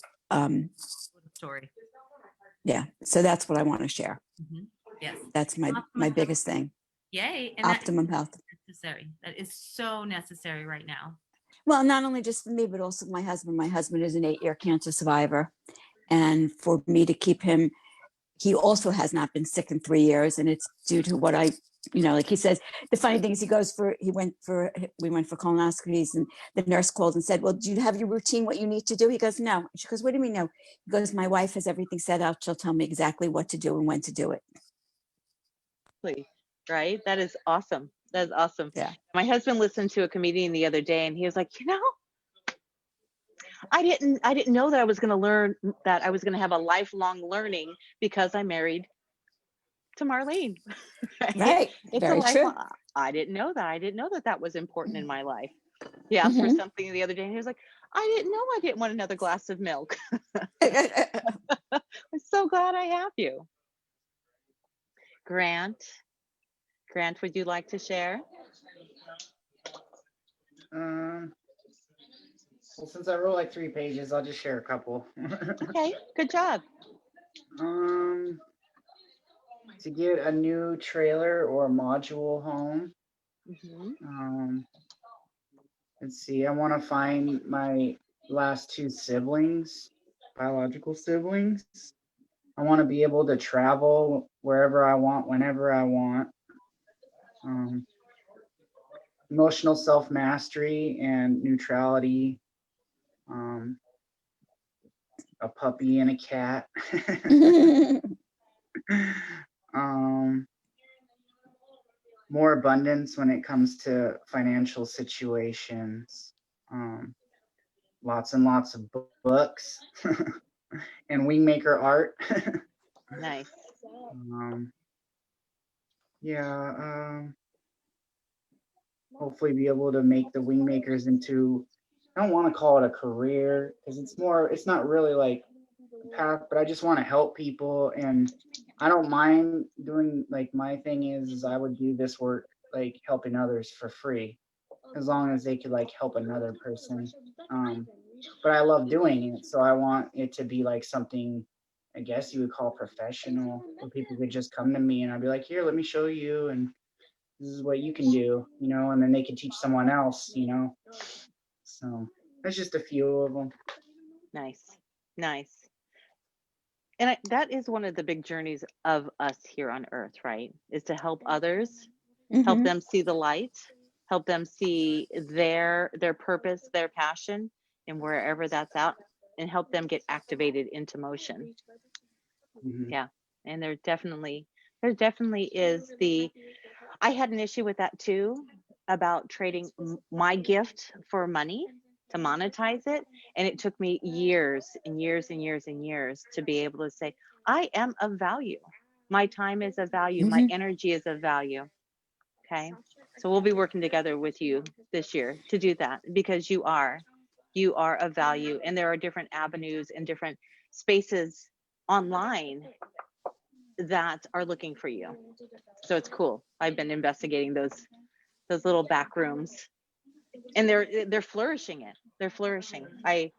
S6: story.
S3: Yeah. So that's what I want to share.
S6: Mm-hmm. Yes.
S3: That's my biggest thing.
S6: Yay. And
S3: optimum health.
S6: Necessary. That is so necessary right now.
S3: Well, not only just for me, but also my husband. My husband is an 8-year cancer survivor. And for me to keep him, he also has not been sick in 3 years. And it's due to what like he says, the funny thing is we went for colonoscopies, and the nurse called and said, well, do you have your routine, what you need to do? He goes, no. She goes, what do you mean no? He goes, my wife has everything set out. She'll tell me exactly what to do and when to do it.
S1: Right? That is awesome. That is awesome.
S3: Yeah.
S1: My husband listened to a comedian the other day and he was like, I didn't know that I was going to learn, that I was going to have a lifelong learning because I married to Marlene.
S3: Right.
S1: It's
S3: very
S1: a lifelong.
S3: true.
S1: I didn't know that. I didn't know that was important in my life. He asked for something the other day and he was like, I didn't know I didn't want another glass of milk. I'm so glad I have you. Grant, would you like to share?
S2: Well, since I wrote like 3 pages, I'll just share a couple.
S1: Okay, good job.
S2: To get a new trailer or module home.
S1: Mm-hmm.
S2: Let's see, I want to find my last 2 siblings, biological siblings. I want to be able to travel wherever I want, whenever I want. Emotional self-mastery and neutrality. A puppy and a cat. More abundance when it comes to financial situations. Lots and lots of books and wingmaker art.
S1: Nice.
S2: hopefully be able to make the wing makers into, I don't want to call it a career because it's not really like a path, but I just want to help people. And I don't mind doing, like, my thing is I would do this work, like helping others for free, as long as they could like help another person. But I love doing it, so I want it to be like something, I guess you would call professional, where people could just come to me and I'd be like, here, let me show you, and this is what you can do, and then they can teach someone else. So that's just a few of them.
S1: Nice. Nice. And that is one of the big journeys of us here on earth, right? Is to help others, help
S3: Mhm.
S1: them see the light, help them see their purpose, their passion, and wherever that's out, and help them get activated into motion.
S2: Mhm.
S1: Yeah. And there definitely is I had an issue with that too, about trading my gift for money to monetize it. And it took me years and years and years and years to be able to say, I am of value. My time is of value. My
S3: Mhm.
S1: energy is of value. Okay. So we'll be working together with you this year to do that, because you are of value. And there are different avenues and different spaces online that are looking for you. So it's cool. I've been investigating those little back rooms, and they're flourishing it. They're flourishing. I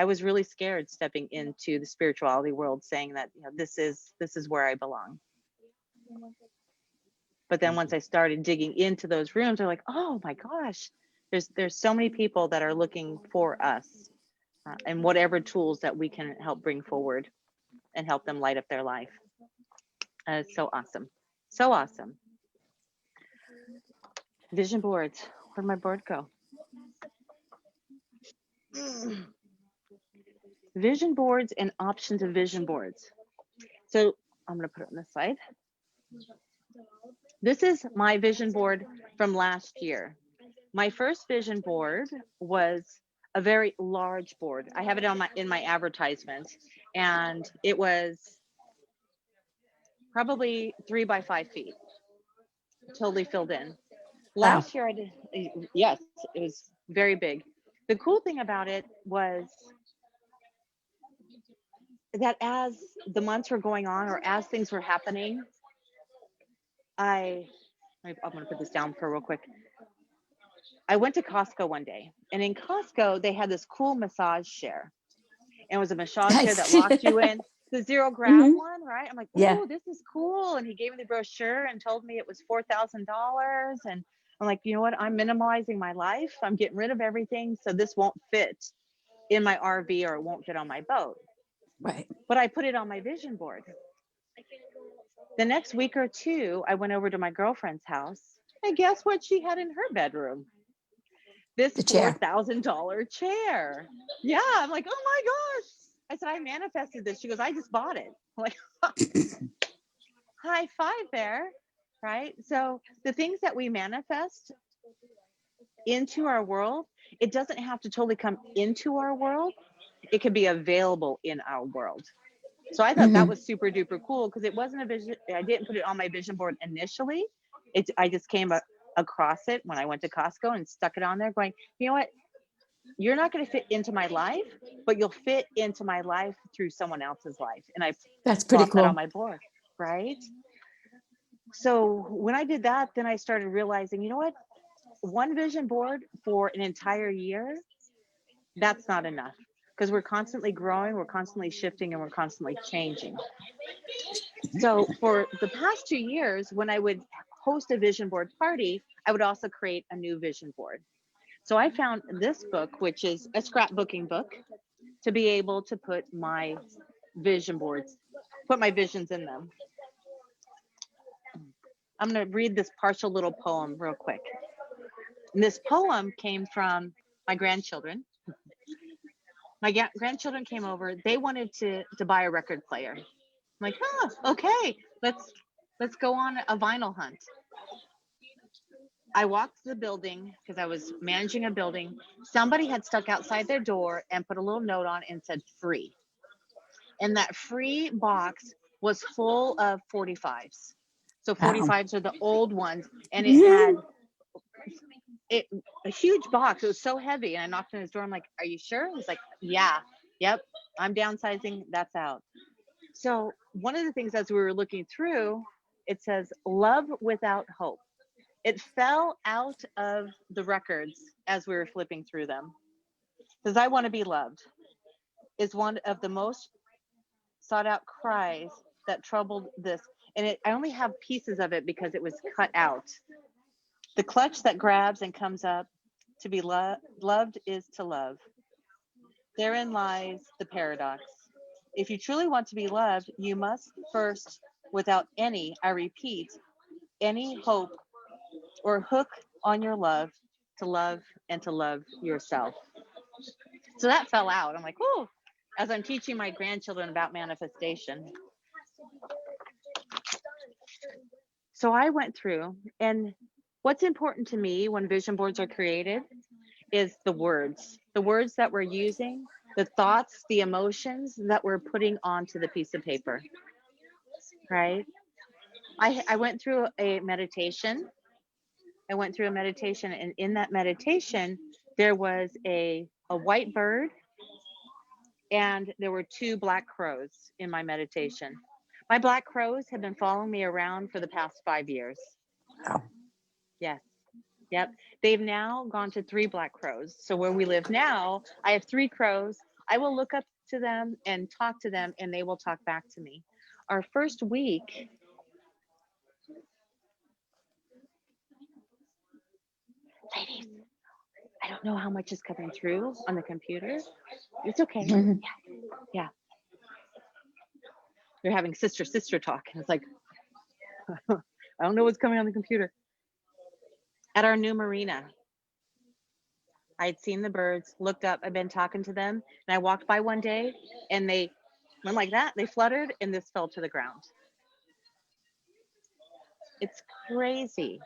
S1: was really scared stepping into the spirituality world, saying that, this is where I belong. But then once I started digging into those rooms, they're like, oh my gosh, there's so many people that are looking for us, and whatever tools that we can help bring forward and help them light up their life. It's so awesome. So awesome. Vision boards. Where'd my board go? Vision boards and options of vision boards. So I'm going to put it on this side. This is my vision board from last year. My first vision board was a very large board. I have it on in my advertisement, and it was probably 3 by 5 feet, totally filled in.
S3: Wow.
S1: Last year I did, yes, it was very big. The cool thing about it was that as the months were going on, or as things were happening, I'm going to put this down for real quick. I went to Costco one day, and in Costco, they had this cool massage chair. And it was a massage chair that
S3: Nice.
S1: locked you in, the zero grab
S3: Mhm.
S1: one, right? I'm like,
S3: Yeah.
S1: oh, this is cool. And he gave me the brochure and told me it was $4,000. And I'm like, you know what? I'm minimalizing my life. I'm getting rid of everything, so this won't fit in my RV, or it won't fit on my boat.
S3: Right.
S1: But I put it on my vision board. The next week or two, I went over to my girlfriend's house, and guess what she had in her bedroom? This
S3: The chair.
S1: $4,000 chair. Yeah, I'm like, oh my gosh. I said, I manifested this. She goes, I just bought it. I'm like, high five there, right? So the things that we manifest into our world, it doesn't have to totally come into our world. It could be available in our world. So I thought that was super duper cool, because it wasn't a vision. I didn't put it on my vision board initially. I just came across it when I went to Costco and stuck it on there, going, you know what? You're not going to fit into my life, but you'll fit into my life through someone else's life. And I
S3: That's pretty
S1: plopped that on
S3: cool.
S1: my board, right? So when I did that, then I started realizing, you know what? One vision board for an entire year, that's not enough, because we're constantly growing, we're constantly shifting, and we're constantly changing. So for the past 2 years, when I would host a vision board party, I would also create a new vision board. So I found this book, which is a scrapbooking book, to be able to put my vision boards, put my visions in them. I'm going to read this partial little poem real quick. And this poem came from my grandchildren. My grandchildren came over. They wanted to buy a record player. I'm like, oh, okay, let's go on a vinyl hunt. I walked to the building because I was managing a building. Somebody had stuck outside their door and put a little note on and said free. And that free box was full of 45s. So 45s are the old ones. And it had a huge box. It was so heavy. And I knocked on his door. I'm like, are you sure? He's like, yeah, yep. I'm downsizing. That's out. So one of the things as we were looking through, it says love without hope. It fell out of the records as we were flipping through them. Because I want to be loved is one of the most sought out cries that troubled this. And I only have pieces of it because it was cut out. The clutch that grabs and comes up, to be loved is to love. Therein lies the paradox. If you truly want to be loved, you must first, without any, I repeat, any hope or hook on your love and to love yourself. So that fell out. I'm like, oh, as I'm teaching my grandchildren about manifestation. So I went through, and what's important to me when vision boards are created is the words that we're using, the thoughts, the emotions that we're putting onto the piece of paper, right? I went through a meditation. And in that meditation, there was a white bird, and there were 2 black crows in my meditation. My black crows have been following me around for the past 5 years.
S3: Wow.
S1: Yes. Yep. They've now gone to 3 black crows. So where we live now, I have 3 crows. I will look up to them and talk to them, and they will talk back to me. Our first week, ladies, I don't know how much is coming through on the computer. It's okay.
S3: Mhm.
S1: Yeah. They're having sister talk. And it's like, I don't know what's coming on the computer. At our new marina, I had seen the birds, looked up, I've been talking to them, and I walked by one day and they went like that. They fluttered and this fell to the ground. It's crazy.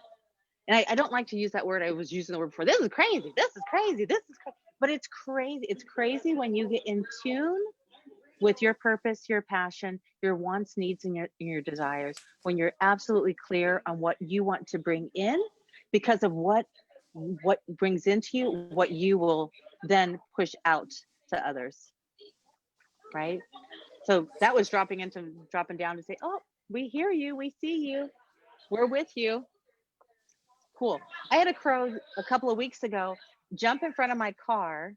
S1: And I don't like to use that word. I was using the word before. This is crazy. This is crazy. This is crazy. But it's crazy. It's crazy when you get in tune with your purpose, your passion, your wants, needs, and your desires, when you're absolutely clear on what you want to bring in because of what brings into you, what you will then push out to others, right? So that was dropping down to say, oh, we hear you, we see you, we're with you. Cool. I had a crow a couple of weeks ago jump in front of my car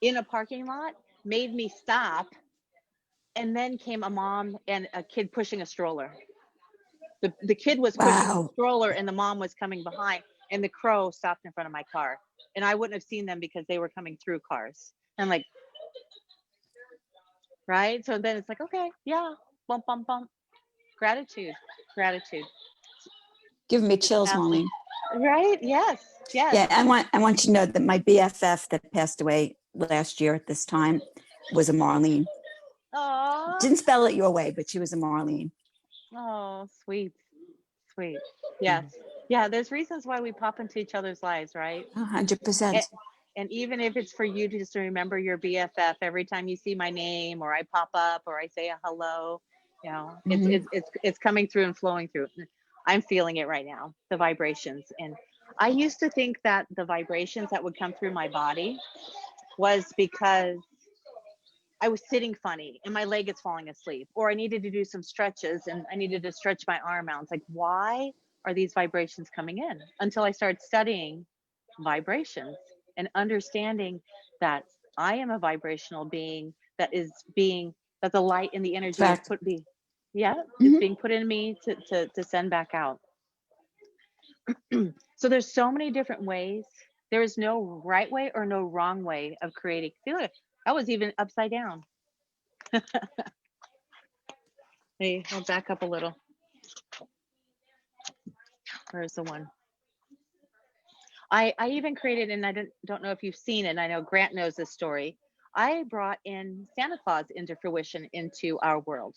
S1: in a parking lot, made me stop, and then came a mom and a kid pushing a stroller. The kid was pushing the
S3: Wow.
S1: stroller and the mom was coming behind, and the crow stopped in front of my car, and I wouldn't have seen them because they were coming through cars. And like, right? So then it's like, okay, yeah, bump, bump, bump. Gratitude.
S3: Giving me chills,
S1: Absolutely.
S3: Marlene.
S1: Right? Yes.
S3: Yeah, I want you to know that my BFF that passed away last year at this time was a Marlene.
S1: Oh.
S3: Didn't spell it your way, but she was a Marlene.
S1: Oh, sweet. Yes. Yeah, there's reasons why we pop into each other's lives, right?
S3: 100%.
S1: And even if it's for you to just remember your BFF every time you see my name, or I pop up, or I say a hello, you know, it's coming through and flowing through. I'm feeling it right now, the vibrations. And I used to think that the vibrations that would come through my body was because I was sitting funny and my leg is falling asleep, or I needed to do some stretches and I needed to stretch my arm out. It's like, why are these vibrations coming in? Until I started studying vibrations and understanding that I am a vibrational being that the light and the energy is it's being put in me to send back out. So there's so many different ways. There is no right way or no wrong way of creating. Feel it. I was even upside down. Hey, I'll back up a little. Where's the one? I even created, and I don't know if you've seen it, and I know Grant knows this story. I brought in Santa Claus into fruition into our world.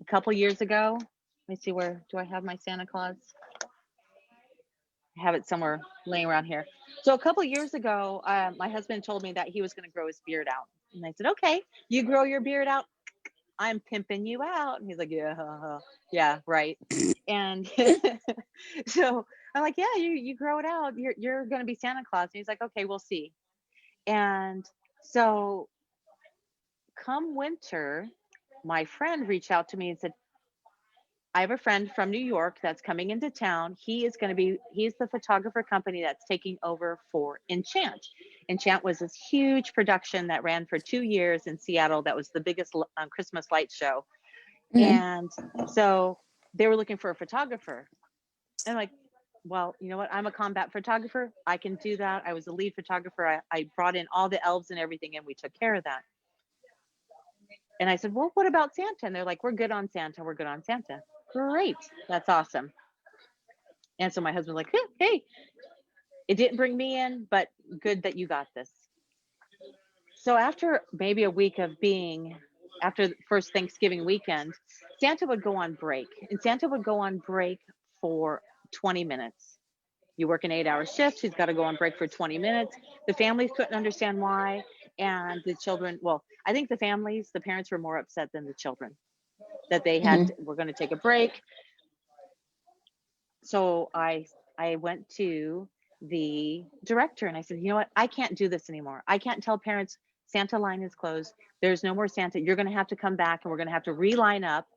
S1: A couple years ago, let me see, where do I have my Santa Claus? I have it somewhere laying around here. So a couple years ago, my husband told me that he was going to grow his beard out. And I said, okay, you grow your beard out, I'm pimping you out. And he's like, yeah, right. And so I'm like, yeah, you grow it out. You're going to be Santa Claus. And he's like, okay, we'll see. And so come winter, my friend reached out to me and said, I have a friend from New York that's coming into town. He's the photographer company that's taking over for Enchant. Enchant was this huge production that ran for 2 years in Seattle. That was the biggest Christmas light show. And so they were looking for a photographer. And like, well, you know what? I'm a combat photographer. I can do that. I was the lead photographer. I brought in all the elves and everything, and we took care of that. And I said, well, what about Santa? And they're like, we're good on Santa. We're good on Santa. Great. That's awesome. And so my husband's like, hey, it didn't bring me in, but good that you got this. So after maybe a week of being, after the first Thanksgiving weekend, Santa would go on break. And Santa would go on break for 20 minutes. You work an 8-hour shift. He's got to go on break for 20 minutes. The families couldn't understand why. And the children, well, I think the parents were more upset than the children that they had, we're going to take a break. So I went to the director and I said, you know what? I can't do this anymore. I can't tell parents Santa line is closed. There's no more Santa. You're going to have to come back and we're going to have to reline up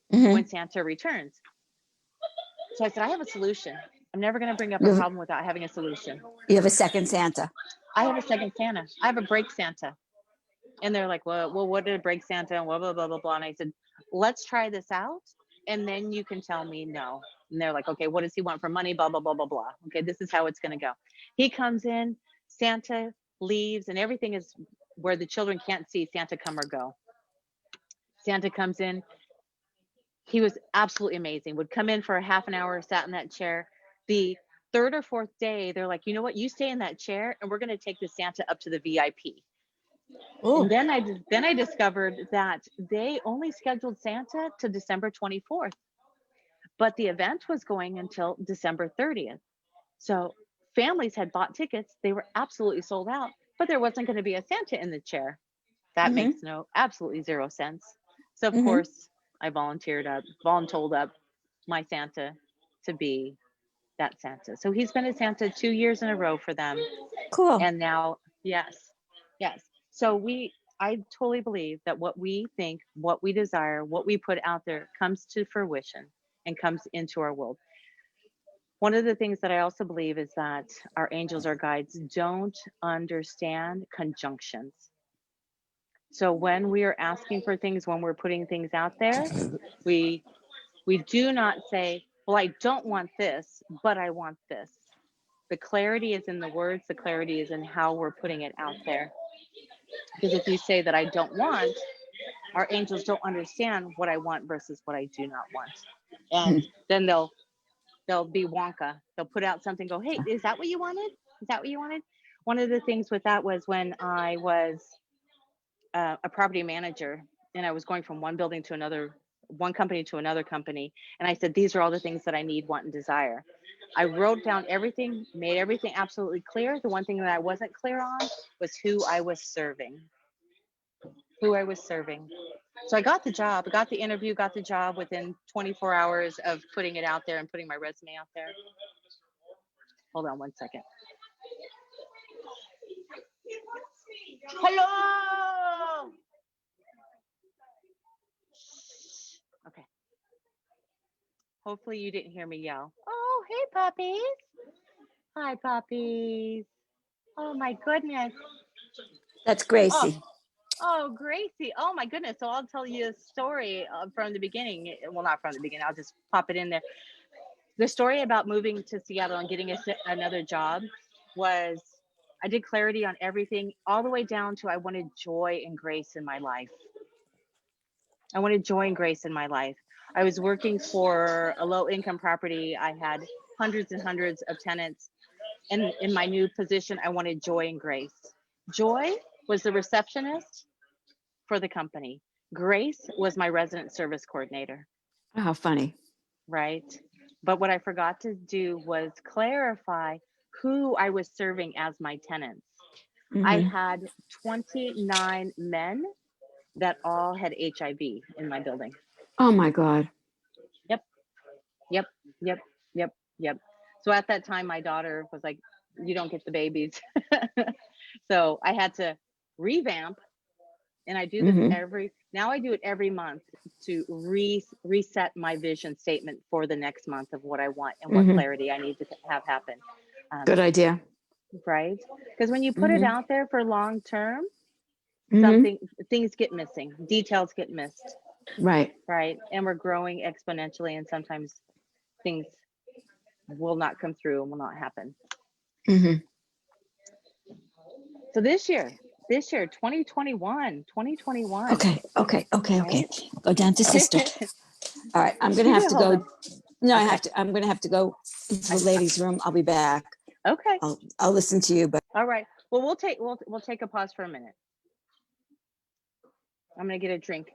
S1: when Santa returns. So I said, I have a solution. I'm never going to bring up a problem without having a solution.
S3: You have a second Santa.
S1: I have a second Santa. I have a break Santa. And they're like, well, what did a break Santa and blah, blah, blah, blah, blah. And I said, let's try this out. And then you can tell me no. And they're like, okay, what does he want for money? Blah, blah, blah, blah, blah. Okay, this is how it's going to go. He comes in, Santa leaves, and everything is where the children can't see Santa come or go. Santa comes in. He was absolutely amazing. Would come in for a half an hour, sat in that chair. The third or fourth day, they're like, you know what? You stay in that chair and we're going to take the Santa up to the VIP. Ooh. And then I discovered that they only scheduled Santa to December 24th, but the event was going until December 30th. So families had bought tickets. They were absolutely sold out, but there wasn't going to be a Santa in the chair. That makes absolutely zero sense. So of course I voluntold up my Santa to be that Santa. So he's been a Santa 2 years in a row for them.
S3: Cool.
S1: And now, yes. So I totally believe that what we think, what we desire, what we put out there comes to fruition and comes into our world. One of the things that I also believe is that our angels, our guides, don't understand conjunctions. So when we are asking for things, when we're putting things out there, we do not say, well, I don't want this, but I want this. The clarity is in the words, the clarity is in how we're putting it out there. Because if you say that I don't want, our angels don't understand what I want versus what I do not want. And then they'll be Wonka. They'll put out something, go, hey, is that what you wanted? Is that what you wanted? One of the things with that was when I was a property manager and I was going from one building to another, one company to another company. And I said, these are all the things that I need, want, and desire. I wrote down everything, made everything absolutely clear. The one thing that I wasn't clear on was who I was serving. So I got the job, got the interview, got the job within 24 hours of putting it out there and putting my resume out there. Hold on one second. Hello. Okay. Hopefully you didn't hear me yell. Oh, hey, puppies. Hi, puppies. Oh, my goodness.
S3: That's Gracie.
S1: Oh, Gracie. Oh, my goodness. So I'll tell you a story from the beginning. Well, not from the beginning. I'll just pop it in there. The story about moving to Seattle and getting another job was I did clarity on everything all the way down to I wanted joy and grace in my life. I wanted joy and grace in my life. I was working for a low income property. I had hundreds and hundreds of tenants. And in my new position, I wanted joy and grace. Joy was the receptionist for the company. Grace was my resident service coordinator.
S3: Oh, how funny.
S1: Right. But what I forgot to do was clarify who I was serving as my tenants. I had 29 men that all had HIV in my building.
S3: Oh my God.
S1: Yep. So at that time, my daughter was like, you don't get the babies. So I had to revamp, and I do this now I do it every month to reset my vision statement for the next month of what I want and what clarity I need to have happen.
S3: Good idea.
S1: Right? Because when you put it out there for long term, things get missing, details get missed.
S3: Right.
S1: Right? And we're growing exponentially, and sometimes things will not come through and will not happen. So this year, 2021.
S3: Okay.
S1: Right?
S3: Go down to sister. All right. I'm going to
S1: You
S3: have
S1: do
S3: to
S1: hold
S3: go.
S1: on.
S3: No,
S1: Okay.
S3: I have to. I'm going to have to go into the ladies' room. I'll be back.
S1: Okay.
S3: I'll listen to you, but
S1: All right. Well, we'll take a pause for a minute. I'm going to get a drink.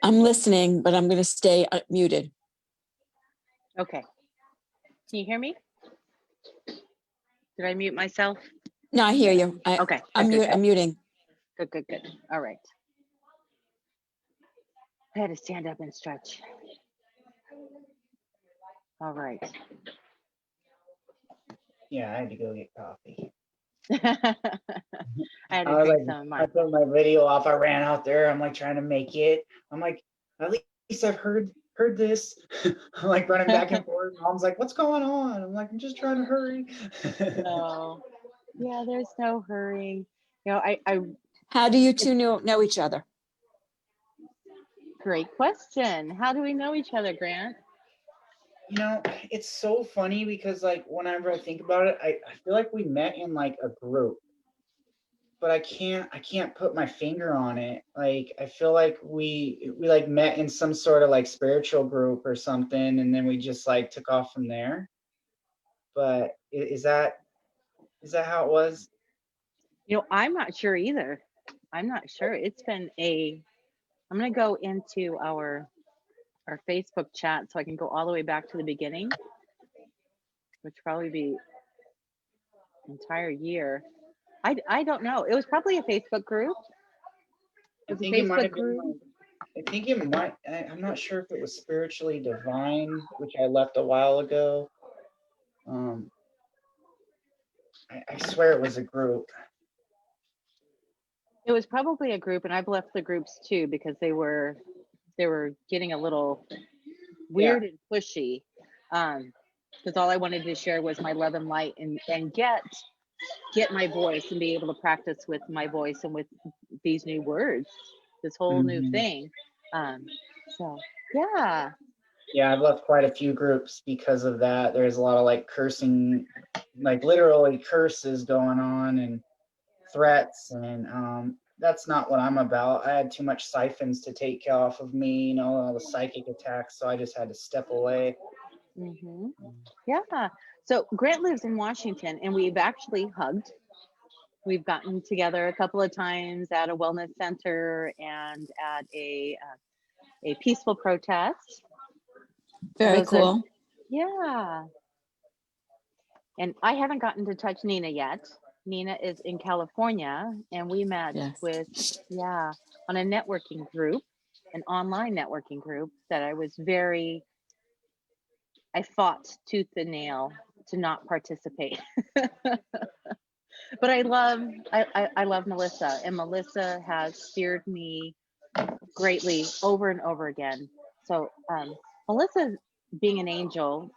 S3: I'm listening, but I'm going to stay muted.
S1: Okay. Can you hear me? Did I mute myself?
S3: No, I hear you.
S1: Okay.
S3: I'm muting.
S1: Good. All right. I had to stand up and stretch. All right.
S2: Yeah, I had to go get coffee.
S1: I had to
S2: I was
S1: drink
S2: like,
S1: some of
S2: I
S1: mine.
S2: put my video off. I ran out there. I'm like trying to make it. I'm like, at least I've heard this. I'm like running back and forth. Mom's like, what's going on? I'm like, I'm just trying to hurry.
S1: No. Yeah, there's no hurrying. You know, I
S3: How do you two know each other?
S1: great question. How do we know each other, Grant?
S2: You know, it's so funny because like whenever I think about it, I feel like we met in like a group, but I can't put my finger on it. Like I feel like we like met in some sort of like spiritual group or something, and then we just like took off from there. But is that how it was?
S1: You know, I'm not sure either. I'm not sure. It's been I'm going to go into our Facebook chat so I can go all the way back to the beginning, which probably be entire year. I don't know. It was probably a Facebook group.
S2: I think it might have been like, I think it might, I'm not sure if it was Spiritually Divine, which I left a while ago. I swear it was a group.
S1: It was probably a group, and I've left the groups too because they were getting a little weird and pushy. Because all I wanted to share was my love and light and get my voice and be able to practice with my voice and with these new words, this whole new thing. So yeah.
S2: Yeah, I've left quite a few groups because of that. There's a lot of like cursing, like literally curses going on and threats, and that's not what I'm about. I had too much siphons to take off of me, you know, all the psychic attacks, so I just had to step away.
S1: Yeah. So Grant lives in Washington, and we've actually hugged. We've gotten together a couple of times at a wellness center and at a peaceful protest.
S3: Very
S1: Those are,
S3: cool.
S1: yeah. And I haven't gotten to touch Nina yet. Nina is in California, and we met
S3: Yes.
S1: with, yeah, on a networking group, an online networking group that I fought tooth and nail to not participate. But I love Melissa, and Melissa has steered me greatly over and over again. So Melissa being an angel,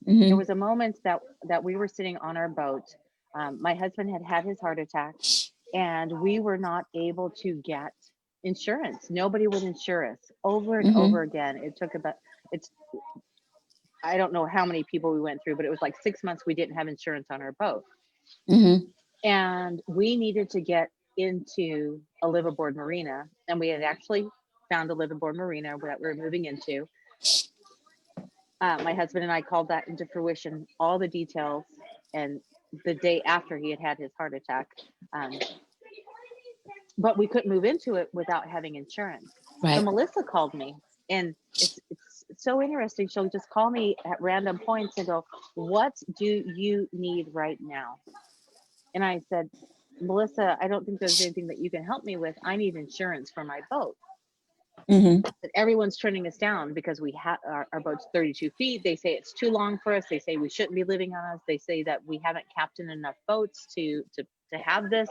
S1: there was a moment that we were sitting on our boat. My husband had his heart attack, and we were not able to get insurance. Nobody would insure us. Over and over again. It took I don't know how many people we went through, but it was like 6 months we didn't have insurance on our boat. And we needed to get into a liveaboard marina, and we had actually found a liveaboard marina that we were moving into. My husband and I called that into fruition, all the details, and the day after he had his heart attack. But we couldn't move into it without having insurance.
S3: Right.
S1: So Melissa called me, and it's so interesting. She'll just call me at random points and go, "What do you need right now?" And I said, "Melissa, I don't think there's anything that you can help me with. I need insurance for my boat." But everyone's turning us down because we have our boat's 32 feet. They say it's too long for us. They say we shouldn't be living on us. They say that we haven't captained enough boats to have this,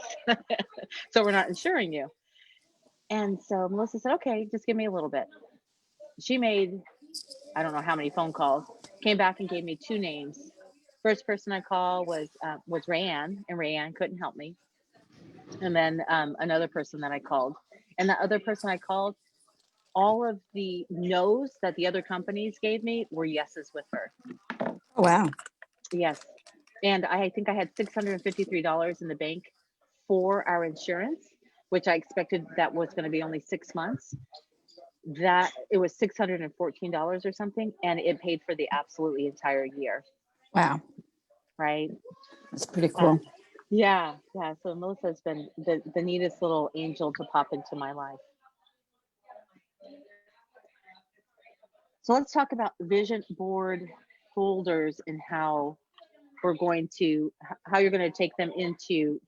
S1: so we're not insuring you. And so Melissa said, "Okay, just give me a little bit." She made, I don't know how many phone calls, came back and gave me 2 names. First person I called was Rayanne, and Rayanne couldn't help me. And then another person that I called, and the other person I called, all of the no's that the other companies gave me were yeses with her.
S3: Oh, wow.
S1: Yes. And I think I had $653 in the bank for our insurance, which I expected that was going to be only 6 months. That it was $614 or something, and it paid for the absolutely entire year.
S3: Wow.
S1: Right.
S3: That's pretty cool.
S1: Yeah. So Melissa's been the neatest little angel to pop into my life. So let's talk about vision board folders and how you're going to take them into